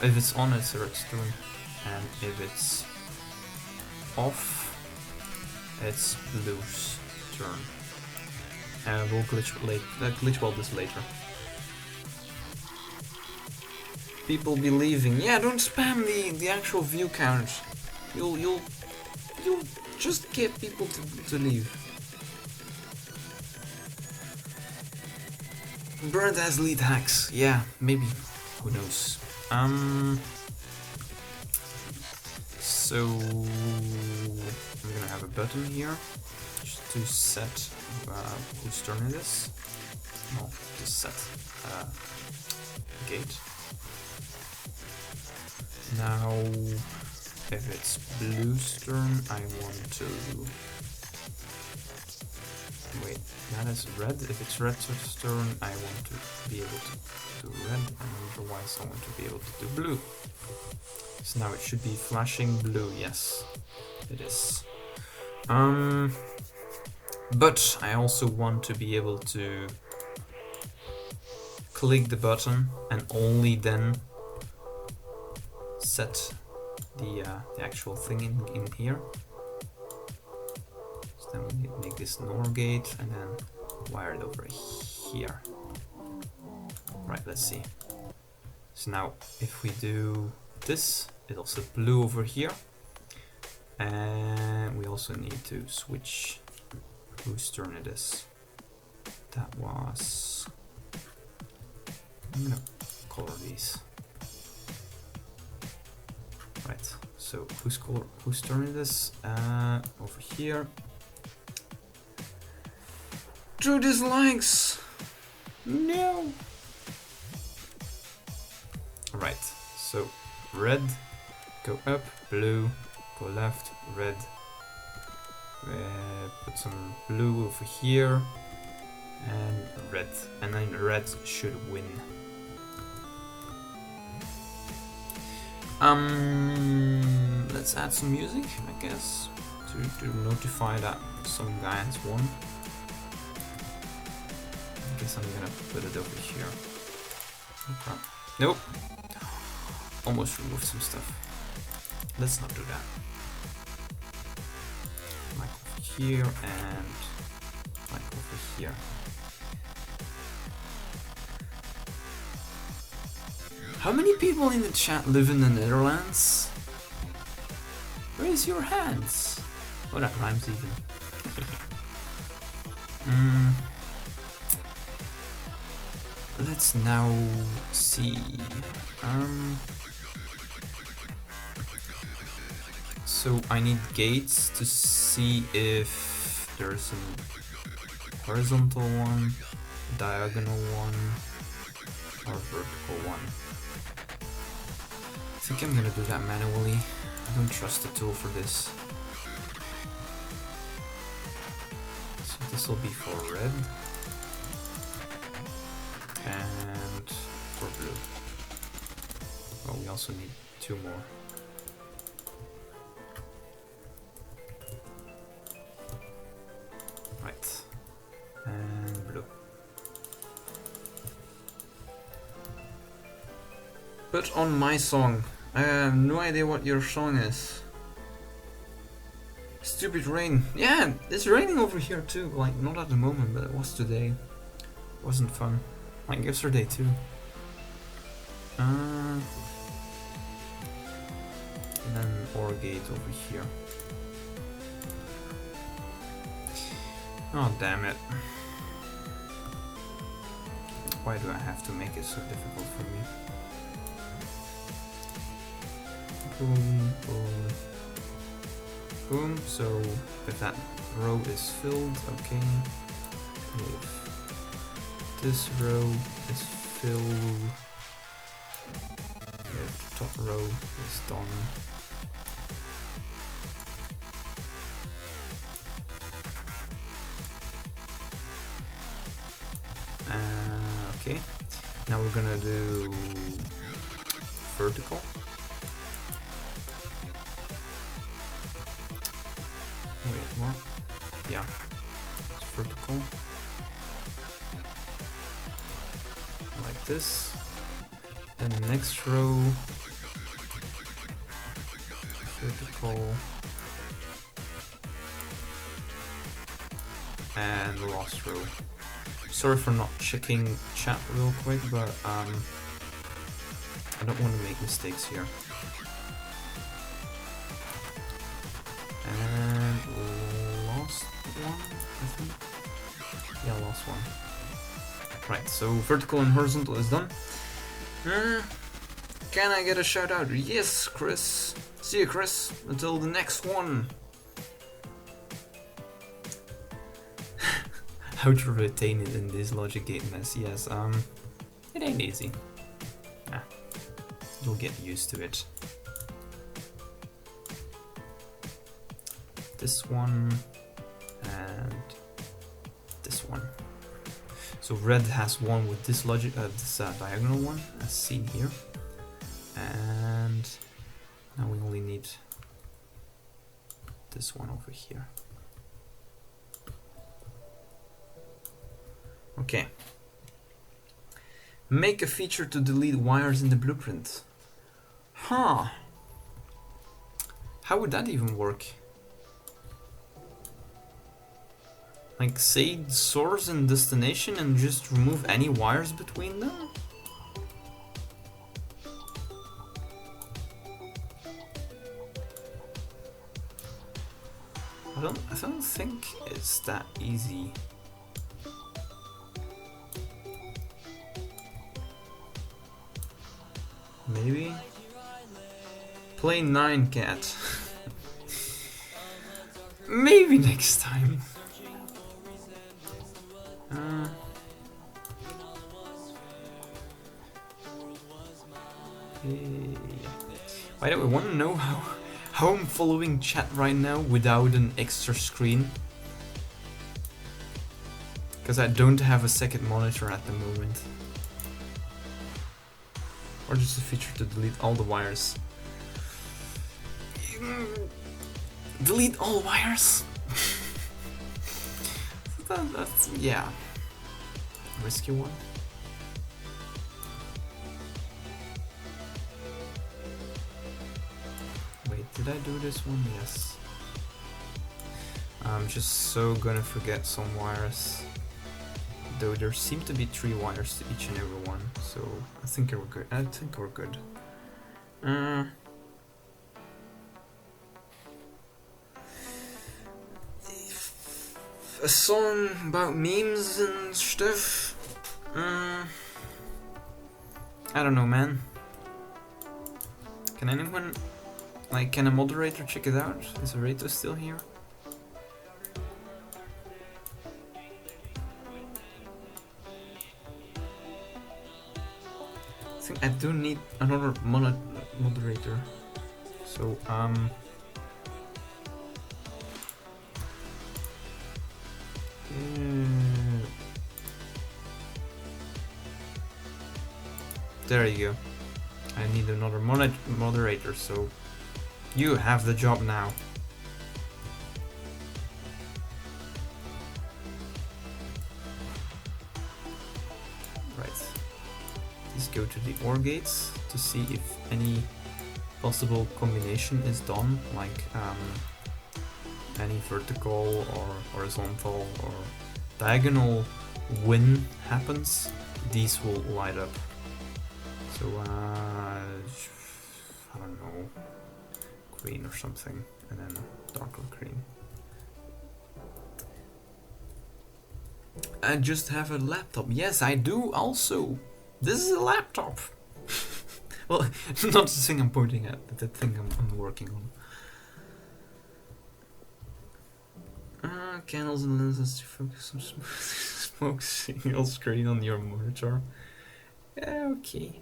if it's on, it's red's turn, and if it's off, it's blue's turn. And we'll glitch weld this later. People be leaving. Yeah, don't spam the actual view count. You'll just get people to leave. Bird has lead hacks. Yeah, maybe. Who knows? So I'm gonna have a button here just to set whose turn it is. No, to set gate. Now, if it's blue's turn, I want to wait. That is red. If it's red's turn, I want to be able to do red, and otherwise I want to be able to do blue. So now it should be flashing blue. Yes, it is. But I also want to be able to click the button and only then set the actual thing in here. So then we make this NOR gate and then wire it over here. Right, let's see. So now if we do this, it'll set blue over here. And we also need to switch whose turn it is. That was... I'm gonna color these. Right, so whose turn it is? Over here. 2 dislikes! No! Right, so red, go up, blue, go left, red. Put some blue over here, and red. And then red should win. Let's add some music, I guess, to notify that some guy has won. I guess I'm gonna put it over here. Okay. Nope. Almost removed some stuff. Let's not do that. Like over here and like over here. How many people in the chat live in the Netherlands? Raise your hands. Oh, that rhymes even. Let's now see. So I need gates to see if there's a horizontal one, diagonal one, or vertical one. I think I'm gonna do that manually. I don't trust the tool for this. So this will be for red and for blue. Well, we also need 2 more. Right, and blue. But on my song, I have no idea what your song is. It's Stupid rain. Yeah, it's raining over here too. Like, not at the moment, but it was today. Wasn't fun. Like yesterday too. And then OR gate over here. Oh, damn it. Why do I have to make it so difficult for me? Boom, boom, boom. So if that row is filled, okay. If this row is filled, if the top row is done. Okay, now we're gonna do vertical. Wait, what? Yeah, it's vertical. Like this. Then the next row, vertical. And the last row. Sorry for not checking chat real quick, but I don't want to make mistakes here. And last one, I think. Yeah, last one. Right, so vertical and horizontal is done. Can I get a shout out? Yes, Chris. See you, Chris. Until the next one. How to retain it in this logic gate mess? Yes, it ain't easy. You'll get used to it. This one and this one. So red has one with this logic, this diagonal one, as seen here, and now we only need this one over here. Okay. Make a feature to delete wires in the blueprint. Huh. How would that even work? Like, say source and destination and just remove any wires between them? I don't think it's that easy. Maybe? Play 9 cat. Maybe next time. By the way, want to know how I'm following chat right now without an extra screen? Because I don't have a second monitor at the moment. Or just a feature to delete all the wires. Delete all wires? That's, yeah. Risky one. Wait, did I do this one? Yes. I'm just so gonna forget some wires. Though there seem to be 3 wires to each and every one, so I think we're good. I think we're good. A song about memes and stuff. I don't know, man. Can anyone, like, can a moderator check it out? Is Reto still here? I think I do need another moderator. So, there you go. I need another moderator, so you have the job now. Right. Let's go to the OR gates to see if any possible combination is done, like any vertical or horizontal or diagonal win happens, these will light up. So I don't know, green or something, and then darker green. I just have a laptop. Yes, I do also. This is a laptop. Well, not the thing I'm pointing at, but the thing I'm working on. Candles and lenses to focus on smoke signal screen on your monitor. Yeah, okay.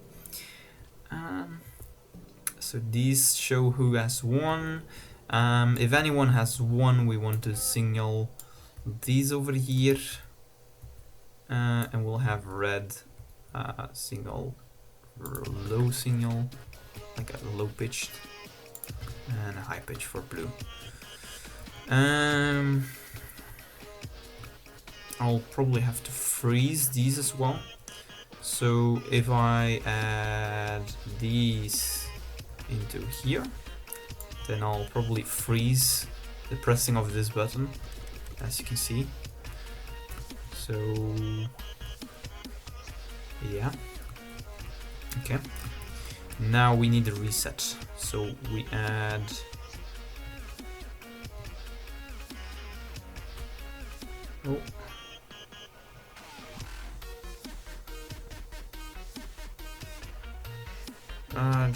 So these show who has won. If anyone has won, we want to signal these over here. And we'll have red signal, low signal, like a low pitched, and a high pitch for blue. I'll probably have to freeze these as well. So if I add these into here, then I'll probably freeze the pressing of this button, as you can see. So yeah, okay. Now we need a reset. So we add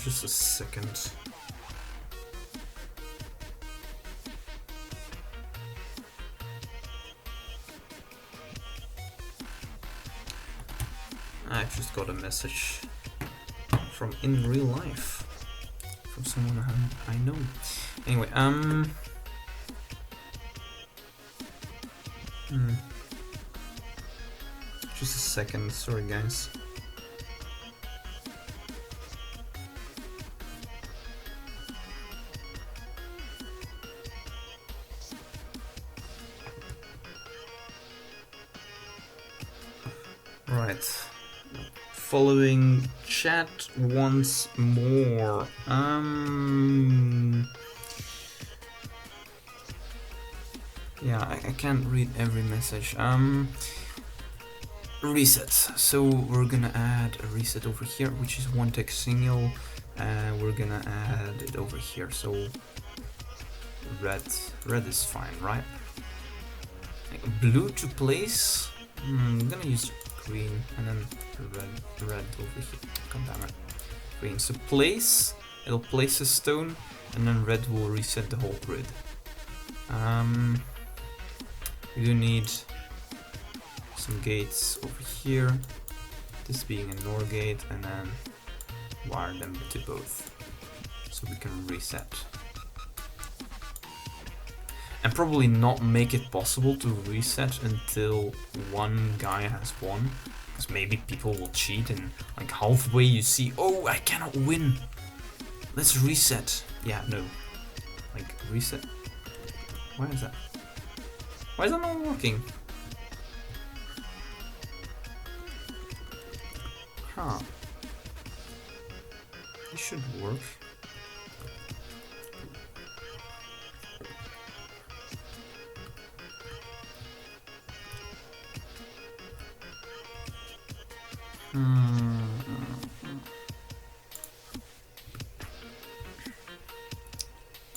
just a second. I just got a message from in real life from someone I know. Anyway, just a second, sorry guys. Right. Following chat once more. Yeah, I can't read every message. Reset. So we're gonna add a reset over here, which is one text signal, and we're gonna add it over here. So red is fine, right? Blue to place. I'm gonna use green and then red over here. God damn it. Green. So place, it'll place a stone, and then red will reset the whole grid. We do need some gates over here, this being a NOR gate, and then wire them to both so we can reset. And probably not make it possible to reset until one guy has won, because maybe people will cheat and like halfway you see, oh, I cannot win, let's reset. Yeah, no, like reset. Why is that? Why is that not working? Huh. It should work.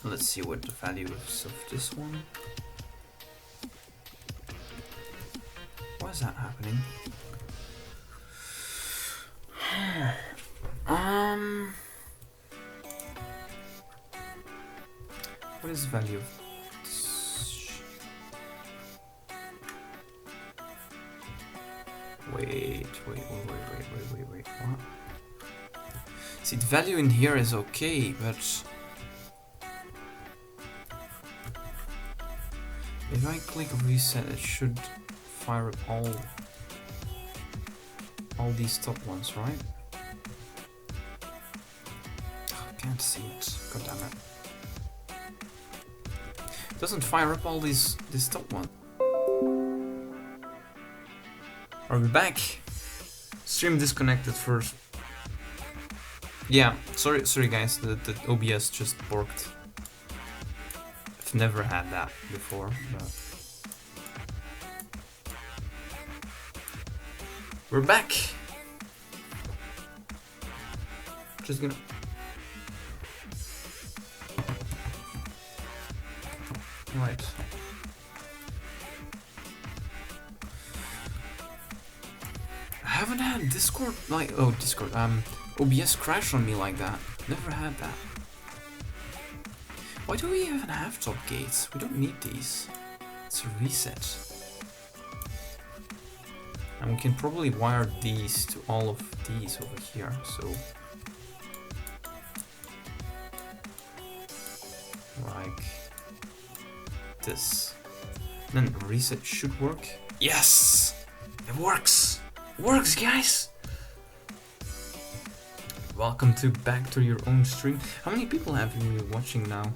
Let's see what the value is of this one. Why is that happening? What is the value of this? Wait, what? See, the value in here is okay, but if I click reset, it should fire up all these top ones, right? I can't see it. God damn it. It doesn't fire up all this top one. Are we back? Stream disconnected first. Yeah, sorry guys, the OBS just borked. I've never had that before, but... We're back! Just gonna... Right. I haven't had Discord like... Oh, Discord. OBS crash on me like that. Never had that. Why do we even have top gates? We don't need these. It's a reset. And we can probably wire these to all of these over here, so... Like... this. And then reset should work. Yes! It works! It works, guys! Welcome to back to your own stream. How many people have you watching now?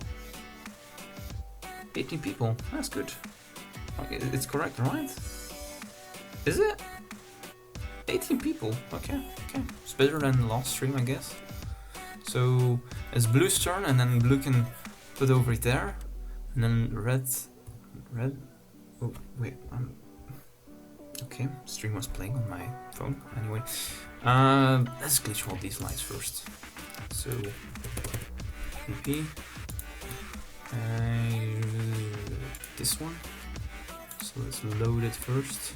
18 people. That's good. Okay, it's correct, right? Is it? 18 people. Okay, okay. It's better than the last stream, I guess. So it's Blue's turn, and then Blue can put over there, and then red. Oh wait. Okay. Stream was playing on my phone. Anyway, let's glitch all these lights first. So PP. This one. So let's load it first.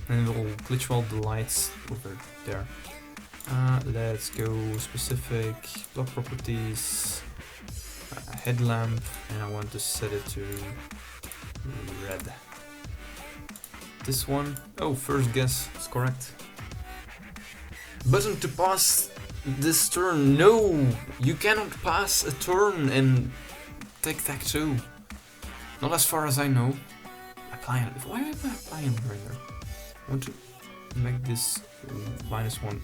And we'll glitch all the lights over there. Let's go specific block properties, headlamp, and I want to set it to red. This one, oh, first guess, it's correct. Button to pass this turn. No, you cannot pass a turn in tic-tac-toe. Not as far as I know. Apply it. Why am I applying right there? I want to make this -1.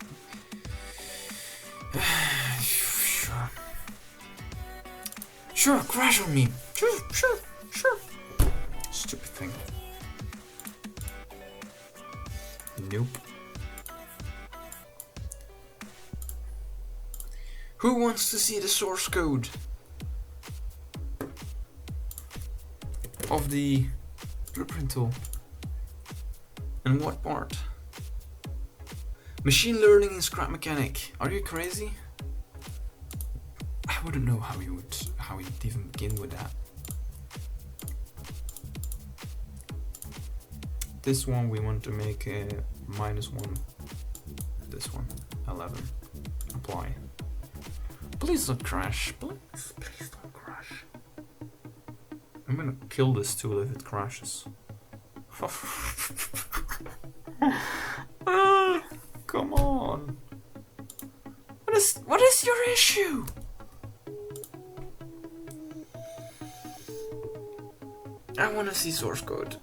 Sure. Sure, crash on me. Sure. Stupid thing. Nope. Who wants to see the source code of the blueprint tool? And what part? Machine learning in scrap mechanic. Are you crazy? I wouldn't know how you'd even begin with that. This one we want to make a -1. This one, 11. Apply. Please don't crash. Please don't crash. I'm gonna kill this tool if it crashes. Come on. What is your issue? I wanna see source code.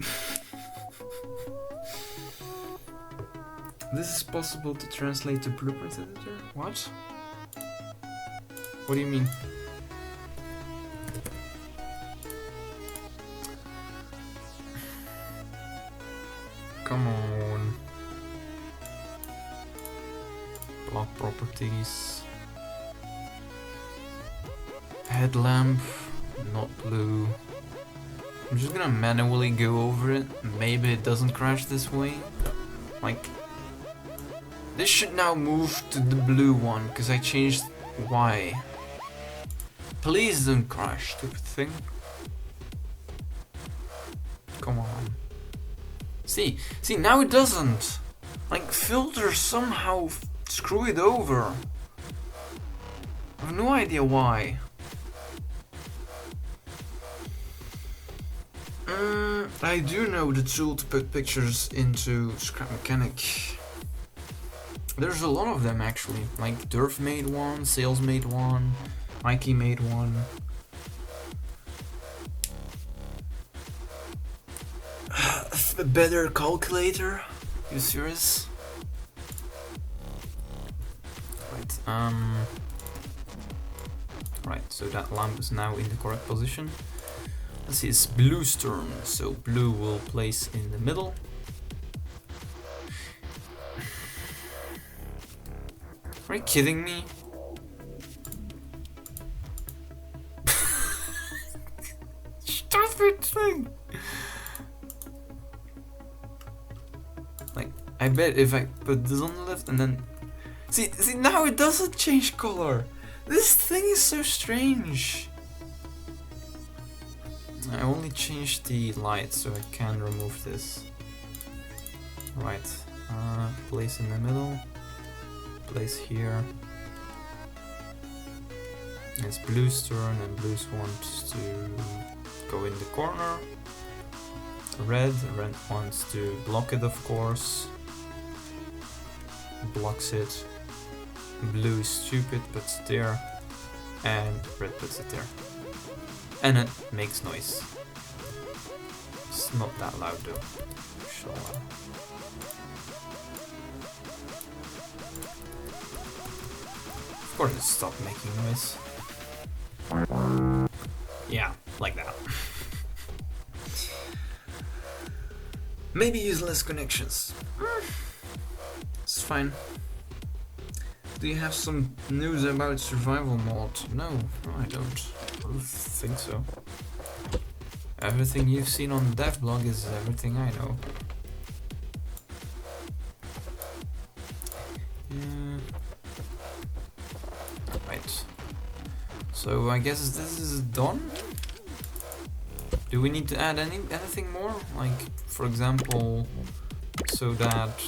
This is possible to translate to blueprint editor? What? What do you mean? Come on. Block properties. Headlamp, not blue. I'm just gonna manually go over it. Maybe it doesn't crash this way. Like, this should now move to the blue one because I changed Y. Please don't crash, stupid thing. Come on. See, now it doesn't. Like, filters somehow screw it over. I have no idea why. I do know the tool to put pictures into scrap mechanic. There's a lot of them actually. Like Durf made one, Sales made one, Mikey made one. A better calculator? You serious? Right, right, so that lamp is now in the correct position. Let's see, it's Blue's turn, so Blue will place in the middle. Are you kidding me? stupid thing! Like, I bet if I put this on the left and then... See, now it doesn't change color! This thing is so strange! I only changed the light, so I can remove this. Right. Place in the middle. Place here. It's blue's turn, and blue's wants to go in the corner. Red wants to block it, of course. Blocks it. Blue is stupid, puts it there. And red puts it there. And it makes noise. It's not that loud though. So, of course it stopped making noise. Yeah, like that. Maybe use less connections. It's fine. Do you have some news about survival mod? No, I don't. I don't think so. Everything you've seen on the dev blog is everything I know. Yeah. Right. So I guess this is done. Do we need to add anything more? Like, for example, so that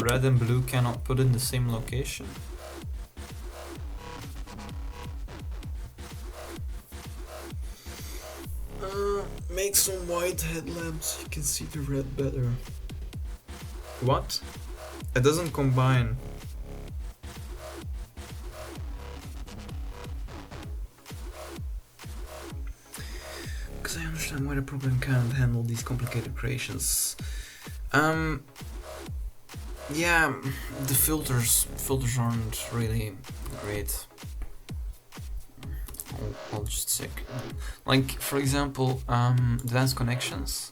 red and blue cannot put in the same location? Make some white headlamps, you can see the red better. What? It doesn't combine. Because I understand why the problem can't handle these complicated creations. Yeah, the filters aren't really great. I'll just check. Like, for example, advanced connections.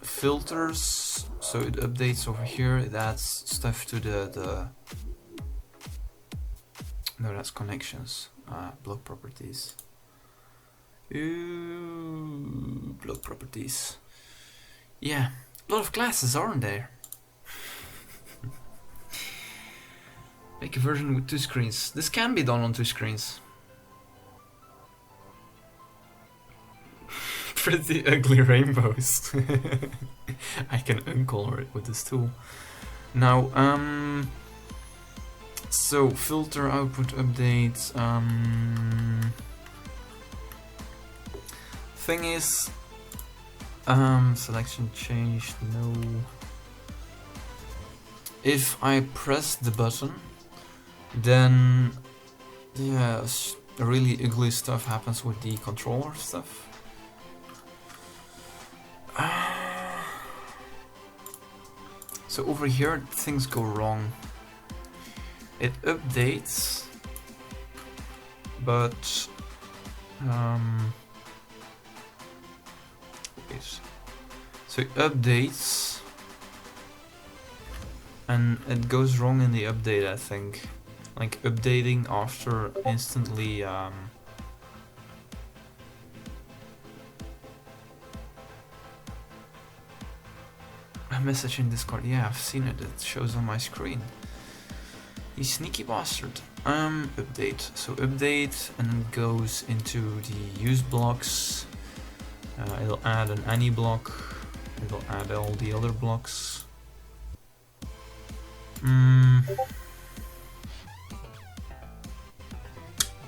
Filters, so it updates over here, it adds stuff to the no, that's connections. Block properties. Ooh, block properties. Yeah, a lot of classes, aren't there? Make a version with 2 screens. This can be done on 2 screens. Pretty ugly rainbows. I can uncolor it with this tool. Now, so filter output update. Thing is, selection changed. No. If I press the button, then yeah, really ugly stuff happens with the controller stuff. So over here things go wrong. It updates, but wait. So it updates and it goes wrong in the update, I think. Like updating after instantly a message in Discord. Yeah, I've seen it. It shows on my screen. You sneaky bastard. Update. So update and it goes into the use blocks. It'll add an any block. It'll add all the other blocks.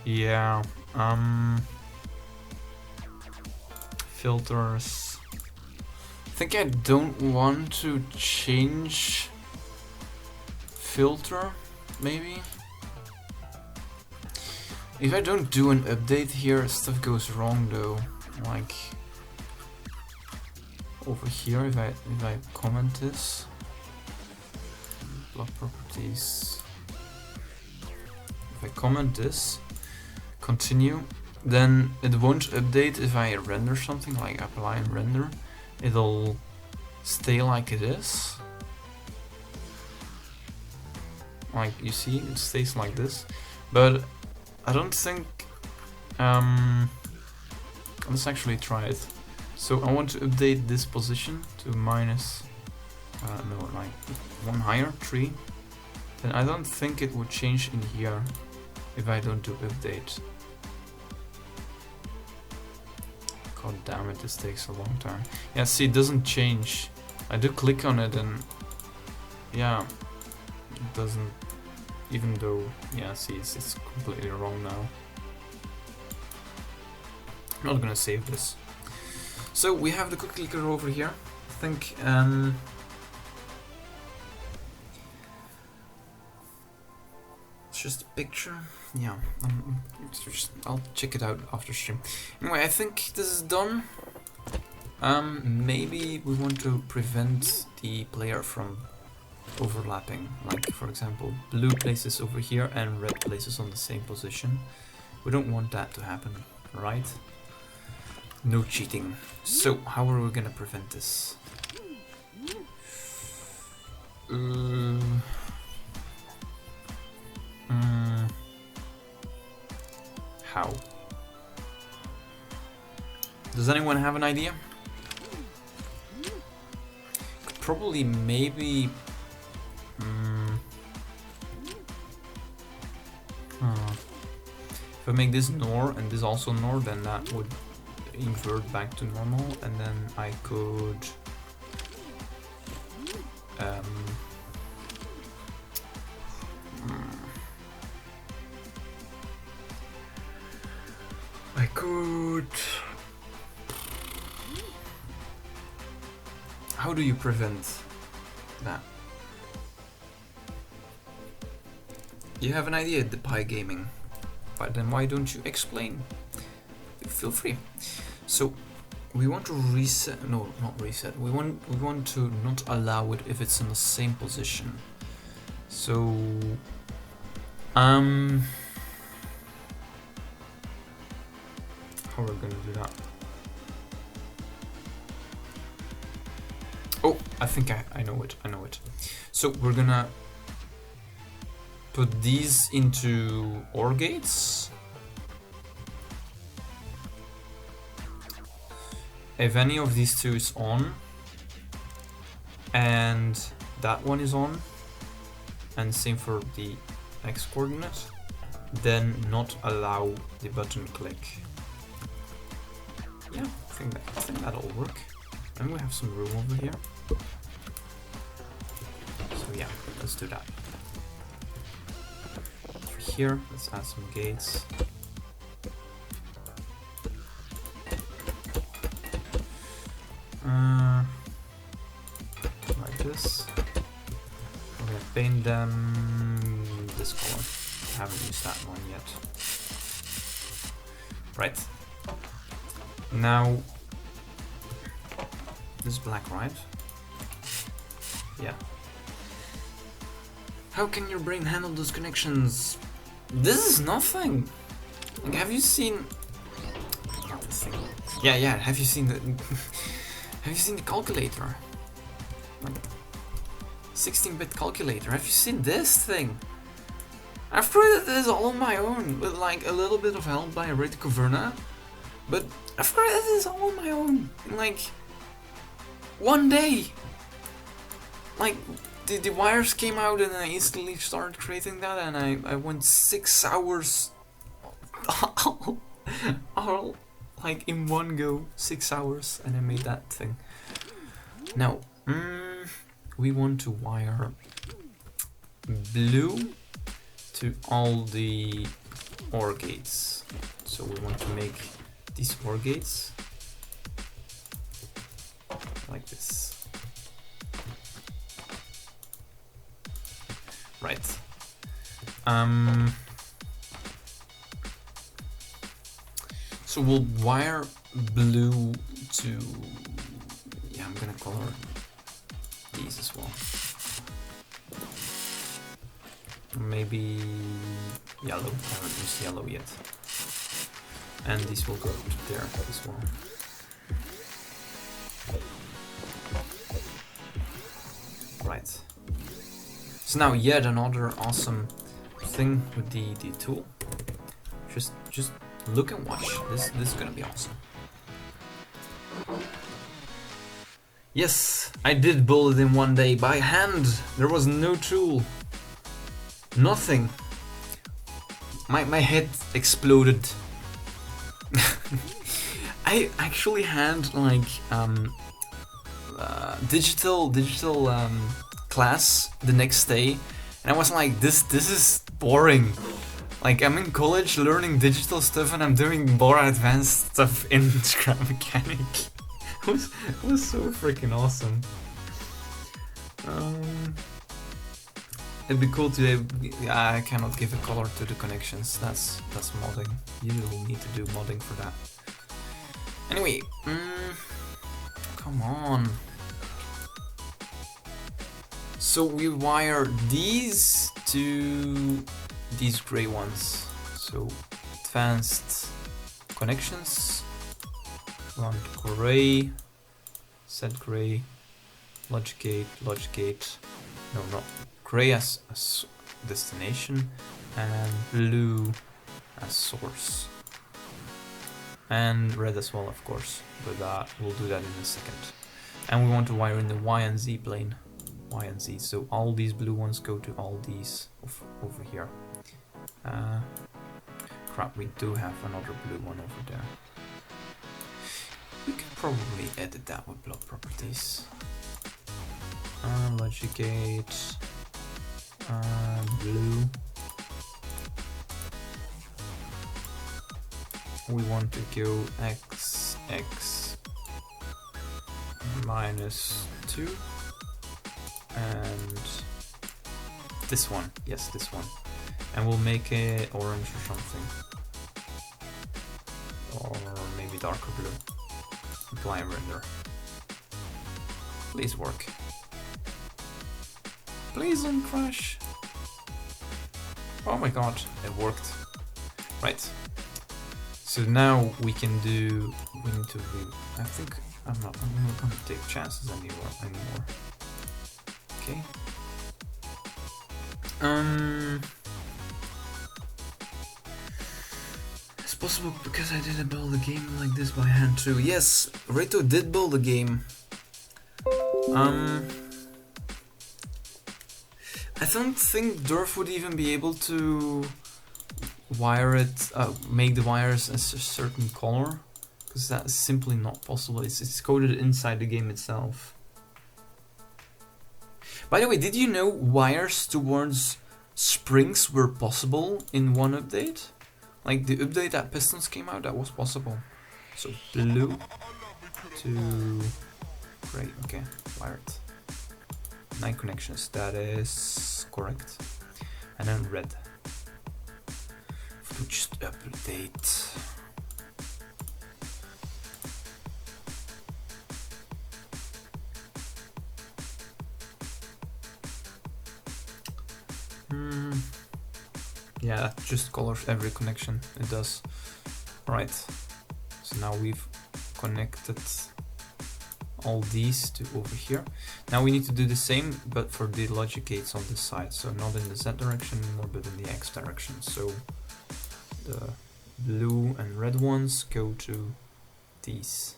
Yeah. Filters. I think I don't want to change filter, maybe. If I don't do an update here, stuff goes wrong though. Like over here, if I comment this, block properties. If I comment this, continue, then it won't update if I render something, like apply and render. It'll stay like it is. Like you see, it stays like this. But I don't think Let's actually try it. So I want to update this position to minus, no, like one higher, 3. Then I don't think it would change in here if I don't do update. God damn it, this takes a long time. Yeah, see, it doesn't change. I do click on it and yeah, it doesn't, even though, yeah, see, it's completely wrong now. I'm not gonna save this. So we have the quick clicker over here. I think it's just a picture. Yeah, I'll check it out after stream. Anyway, I think this is done. Maybe we want to prevent the player from overlapping. Like, for example, blue places over here and red places on the same position. We don't want that to happen, right? No cheating. So, how are we gonna prevent this? How? Does anyone have an idea? Could probably, maybe... If I make this NOR and this also NOR, then that would invert back to normal, and then I could how do you prevent that? You have an idea, the Pi Gaming, but then why don't you explain? Feel free. So we want to reset, no, not reset. We want to not allow it if it's in the same position. So how are we gonna do that? Oh, I think I know it. So we're gonna put these into OR gates. If any of these two is on, and that one is on, and same for the X coordinate, then not allow the button click. Yeah, I think that'll work. And we have some room over here. So yeah, let's do that. For here, let's add some gates. Like this. We're gonna paint them this color. I haven't used that one yet. Right. Now, this is black, right? Yeah. How can your brain handle those connections? This is nothing. Like, have you seen? Not this thing. Yeah. Have you seen the? Have you seen the calculator? Like, 16-bit calculator. Have you seen this thing? I've created this all on my own, with like a little bit of help by Rita Caverna. But I've created this all on my own in like one day. Like the wires came out and I instantly started creating that, and I went 6 hours all like in one go, 6 hours, and I made that thing. Now we want to wire blue to all the OR gates. So we want to make these OR gates like this. Right. So we'll wire blue to, yeah, I'm gonna color these as well. Maybe yellow. I haven't used yellow yet. And these will go to there as well. Right. So now yet another awesome thing with the tool. Just look and watch. This is gonna be awesome. Yes, I did build it in one day by hand. There was no tool. Nothing. My head exploded. I actually had like digital class the next day, and I was like, this is boring. Like, I'm in college learning digital stuff and I'm doing more advanced stuff in scrap mechanic. It was so freaking awesome. It'd be cool today. I cannot give a color to the connections. That's modding. You will need to do modding for that. Anyway, come on. So we wire these to these gray ones. So advanced connections. Run gray, set gray, logic gate. No, not gray as destination, and blue as source. And red as well, of course, but we'll do that in a second. And we want to wire in the Y and Z plane. Y and Z, so all these blue ones go to all these over here. Crap, we do have another blue one over there. We could probably edit that with block properties. Logic gate, blue. We want to go x -2 and this one, yes, this one, and we'll make it orange or something, or maybe darker blue. Apply render. Please work. Please don't crash. Oh my god, it worked. Right. So now we can do. We need to. I think I'm not gonna take chances anymore. Okay. It's possible because I didn't build a game like this by hand too. Yes, Reto did build a game. I don't think Durf would even be able to wire it, make the wires a certain color, because that's simply not possible. It's coded inside the game itself. By the way, did you know wires towards springs were possible in one update? Like the update that Pistons came out, that was possible. So blue to gray, okay, wired. 9 connections, that is correct. And then red. To just update. Yeah, that just colors every connection, it does. Right, so now we've connected all these to over here. Now we need to do the same, but for the logic gates on this side. So not in the Z direction anymore, but in the X direction. So the blue and red ones go to these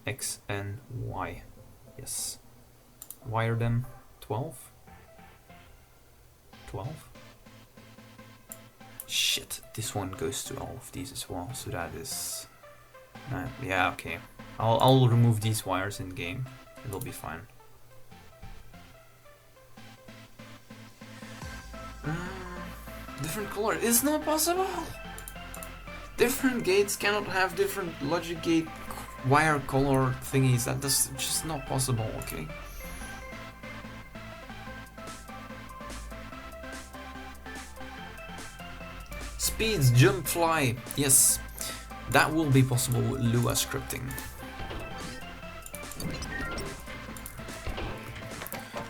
X and Y. Yes. Wire them 12. 12. Shit, this one goes to all of these as well. So that is 9. Yeah, okay. I'll remove these wires in game. It'll be fine. Different color is not possible. Different gates cannot have different logic gate wire color thingies. That's just not possible. Okay. Speeds, jump, fly. Yes, that will be possible with Lua scripting.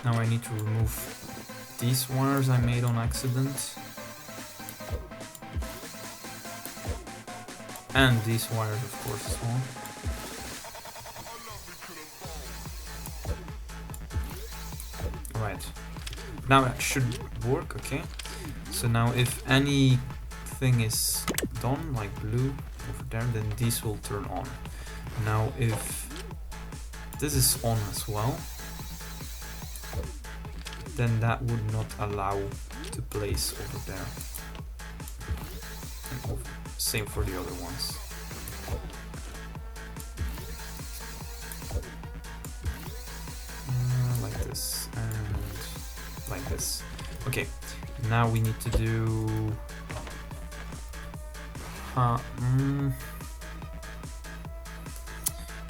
Now I need to remove these wires I made on accident. And these wires, of course, as well. Right. Now that should work, okay. So now if anything is done, like blue over there, then these will turn on. Now if this is on as well, then that would not allow to place over there. And same for the other ones. Like this and like this. Okay, now we need to do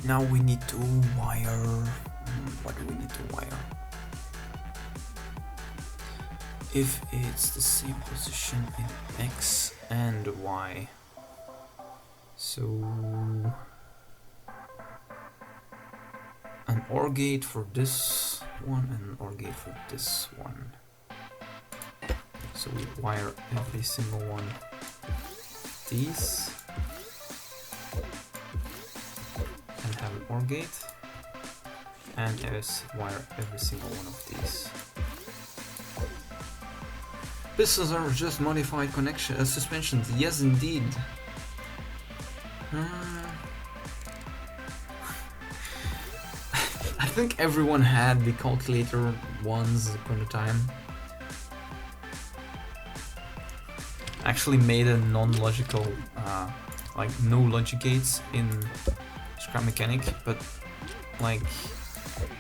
now we need to wire. What do we need to wire? If it's the same position in X and Y. So an OR gate for this one and an OR gate for this one. So we wire every single one of these and have an OR gate, and wire every single one of these. Pistons are just modified connection suspensions. Yes, indeed. I think everyone had the calculator once upon a time. Actually made a non-logical, like no logic gates in Scrap Mechanic, but like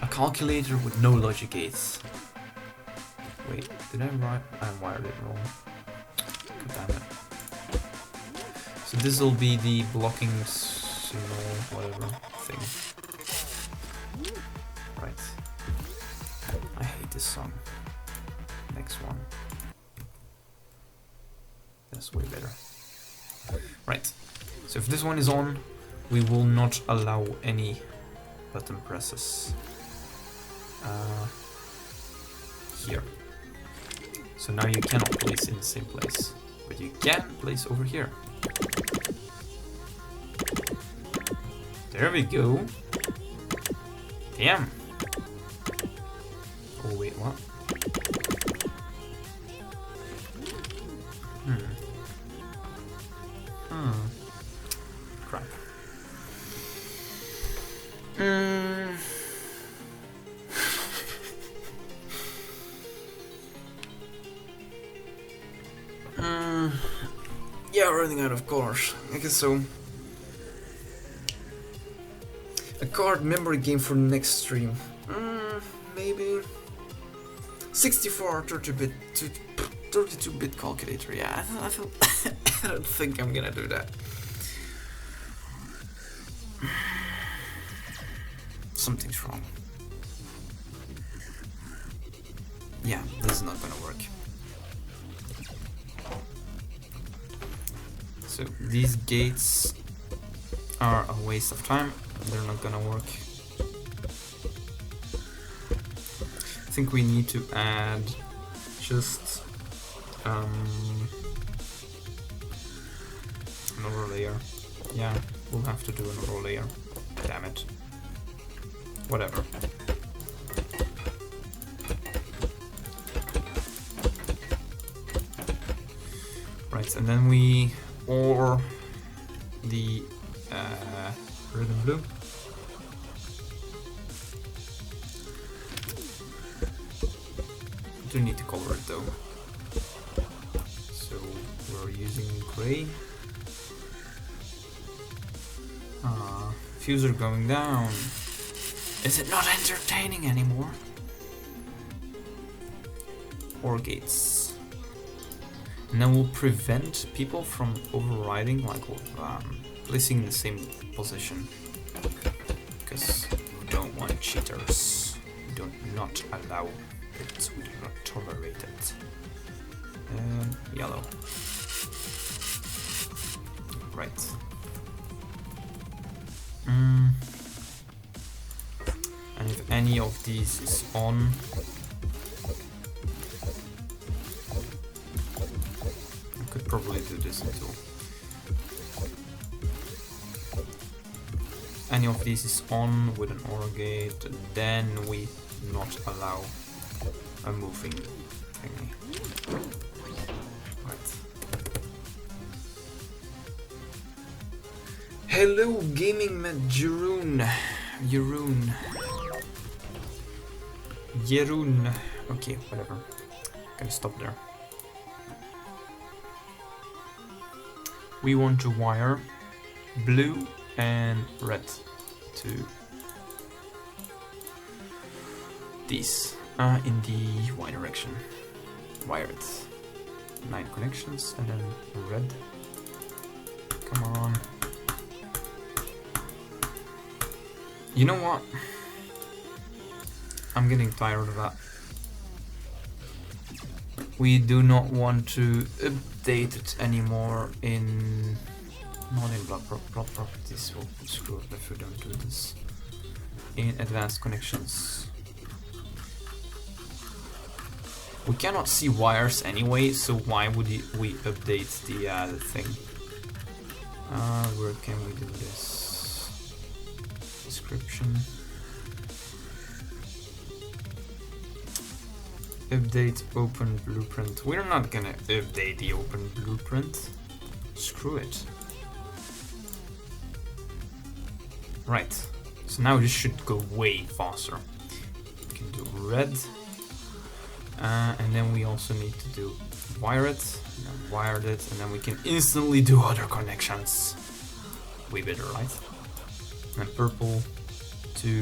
a calculator with no logic gates. Wait, did I wired it wrong? God damn it. So this will be the blocking signal, whatever thing. Right. I hate this song. Next one. That's way better. Right. So if this one is on, we will not allow any button presses here. So now you cannot place in the same place, but you can place over here. There we go. Damn. Oh wait, what? Crap. Yeah, running out of cars. I guess so. A card memory game for next stream. Maybe 64 32-bit 32-bit calculator. Yeah, I don't think I'm gonna do that. Something's wrong. Yeah, this is not gonna work. So these gates are a waste of time. They're not gonna work. I think we need to add just another layer. Yeah, we'll have to do another layer. Damn it. Whatever. Right, and then we OR the red and blue. Do need to color it though. So we're using gray. Fuse are going down. Is it not entertaining anymore? OR gates. And then we'll prevent people from overriding, like placing in the same position. Because we don't want cheaters. We do not allow it. We do not tolerate it. And yellow. Right. And if any of these is on, I could probably do this until any of these is on with an OR gate, then we not allow a moving thingy. Right. Hello, Gaming Matt Jeroen. Jeroen. Jeroen. Okay, whatever. Gonna stop there. We want to wire blue and red to these in the Y direction. Wire it. 9 connections and then red. Come on. You know what? I'm getting tired of that. We do not want to update it anymore in... not in block properties, we'll screw it if we don't do this. In advanced connections. We cannot see wires anyway, so why would we update the thing? Where can we do this? Description. Update open blueprint. We're not gonna update the open blueprint. Screw it. Right. So now this should go way faster. We can do red. And then we also need to do wire it. And then wired it. And then we can instantly do other connections. Way better, right? And purple to...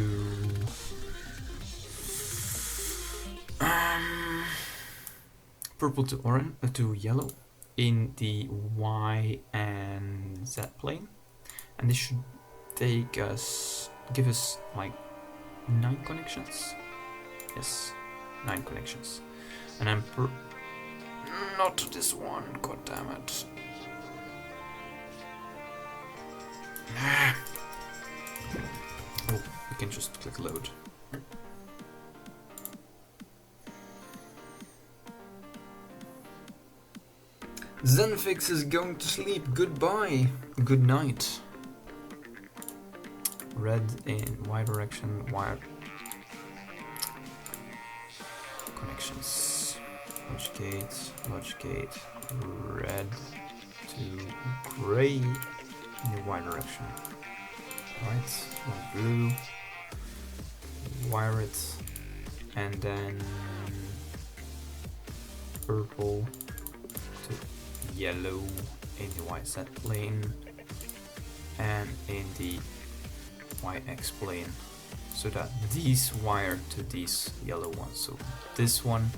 purple to orange to yellow in the Y and Z plane, and this should take us, give us like 9 connections. Yes, 9 connections, and I'm not this one. God damn it! Oh, we can just click load. Zenfix is going to sleep. Goodbye. Good night. Red in Y direction. Wire connections. Logic gate. Red to gray in the Y direction. Right. One blue. Wire it, and then purple to yellow in the YZ plane and in the YX plane, so that these wire to these yellow ones. So this one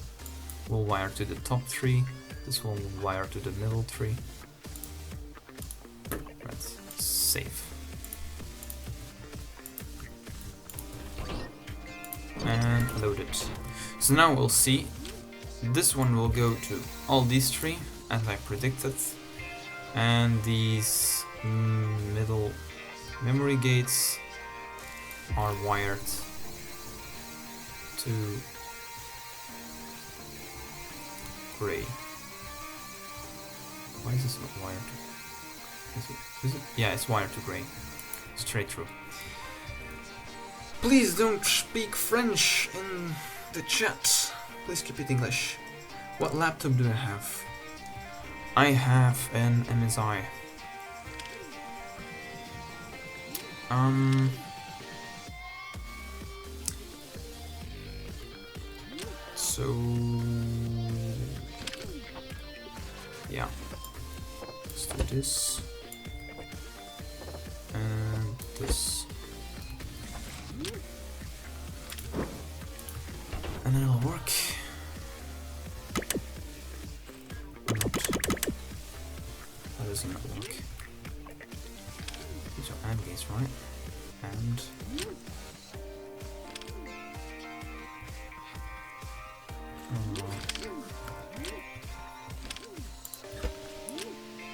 will wire to the top 3, this one will wire to the middle 3. That's safe. And load it. So now we'll see, this one will go to all these 3 as I predicted, and these middle memory gates are wired to gray. Why is this not wired to... Is it? Yeah, it's wired to gray. Straight through. Please don't speak French in the chat. Please keep it English. What laptop do I have? I have an MSI. So yeah, let's do this and this, and then it'll work. Not. That does not work. These are AND gates, right? And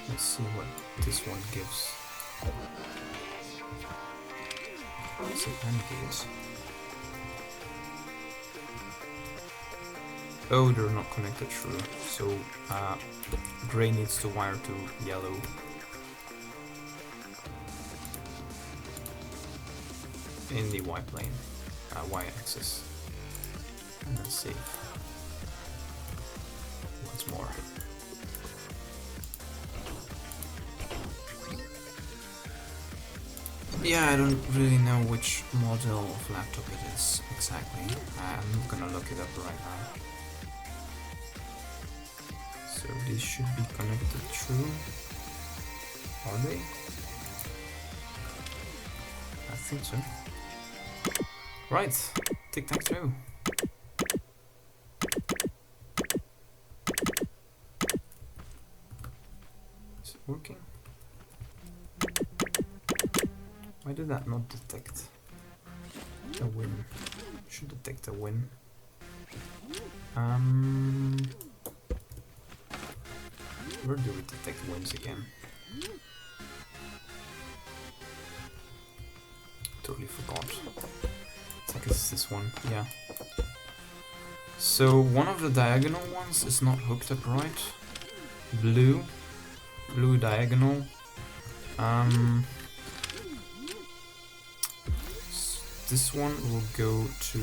let's see what this one gives. Let's see, AND gates. Oh, they're not connected through, so gray needs to wire to yellow. In the Y plane, Y axis, and then save once more. Yeah, I don't really know which model of laptop it is exactly. I'm not gonna look it up right now. So these should be connected through. Are they? I think so. Right, tic-tac-toe. Is it working? Why did that not detect a win? Should detect a win. Where do we detect wins again? Totally forgot. I think it's this one, yeah. So one of the diagonal ones is not hooked up right. Blue diagonal. This one will go to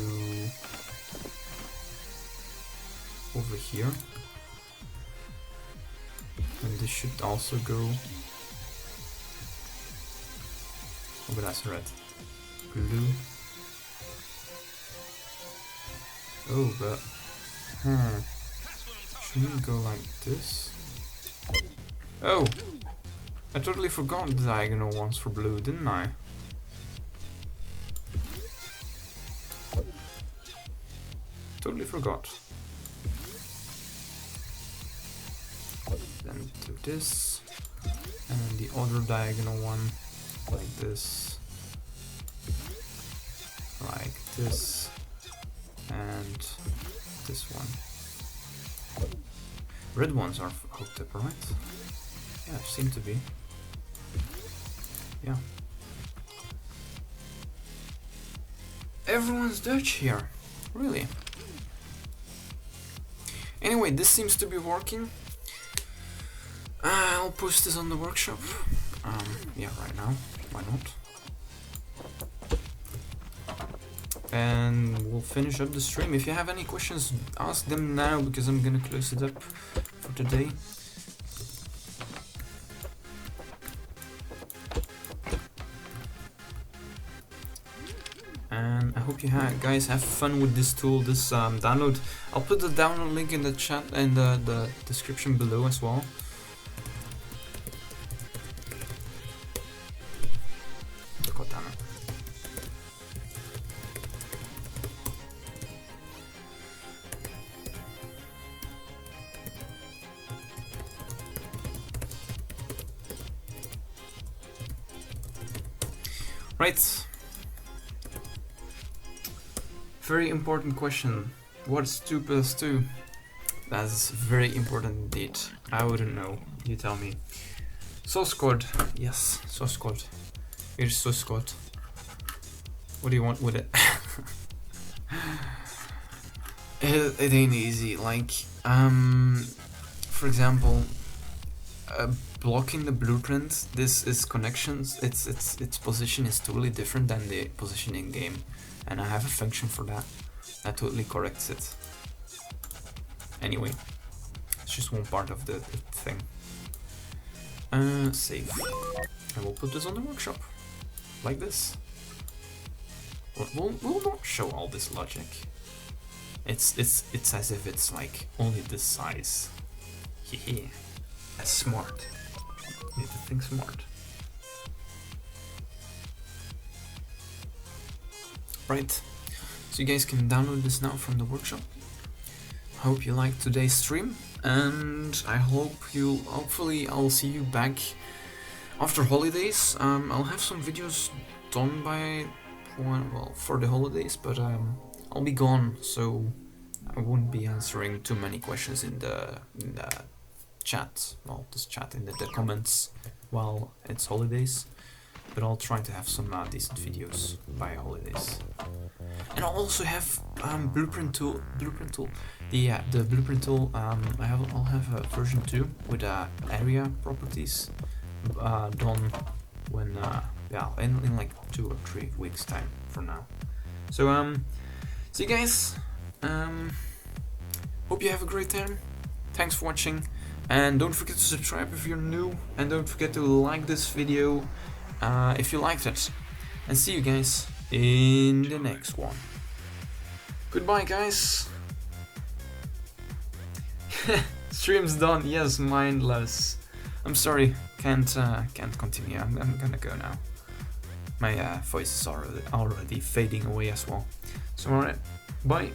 over here, and this should also go. Oh, but that's red. Blue. Oh, but shouldn't we go like this? Oh, I totally forgot the diagonal ones for blue, didn't I? Totally forgot. Then do this, and then the other diagonal one like this, like this, and this one. Red ones are hooked up, right? Yeah, seem to be. Yeah. Everyone's Dutch here, really. Anyway, this seems to be working. I'll post this on the workshop. Yeah, right now. Why not? And we'll finish up the stream. If you have any questions, ask them now, because I'm gonna close it up for today. And I hope you guys have fun with this tool, this download. I'll put the download link in the chat and the description below as well. God damn it. Right. Very important question. What's 2 plus 2? That's very important indeed. I wouldn't know. You tell me. Source code. Yes, source code. Here's source code. What do you want with it? It ain't easy. Like, for example, blocking the blueprint. This is connections. Its position is totally different than the position in game, and I have a function for that. That totally corrects it. Anyway, it's just one part of the thing. Save. And we'll put this on the workshop, like this. We'll not show all this logic. It's as if it's like only this size. Hehe. That's smart. You need to think smart. Right. So you guys can download this now from the workshop. Hope you liked today's stream, and I hope hopefully I'll see you back after holidays. I'll have some videos done by for the holidays, but I'll be gone, so I won't be answering too many questions in the chat. Well, this chat in the comments while it's holidays. But I'll try to have some decent videos by holidays. And I'll also have blueprint tool. The blueprint tool. I'll have a version 2 with area properties done when in like 2 or 3 weeks time from now. So see you guys. Hope you have a great time. Thanks for watching, and don't forget to subscribe if you're new, and don't forget to like this video if you liked it. and see you guys in the next one. Goodbye, guys. Stream's done. Yes, mindless. I'm sorry, can't continue. I'm gonna go now. My voice is already fading away as well. So alright, bye.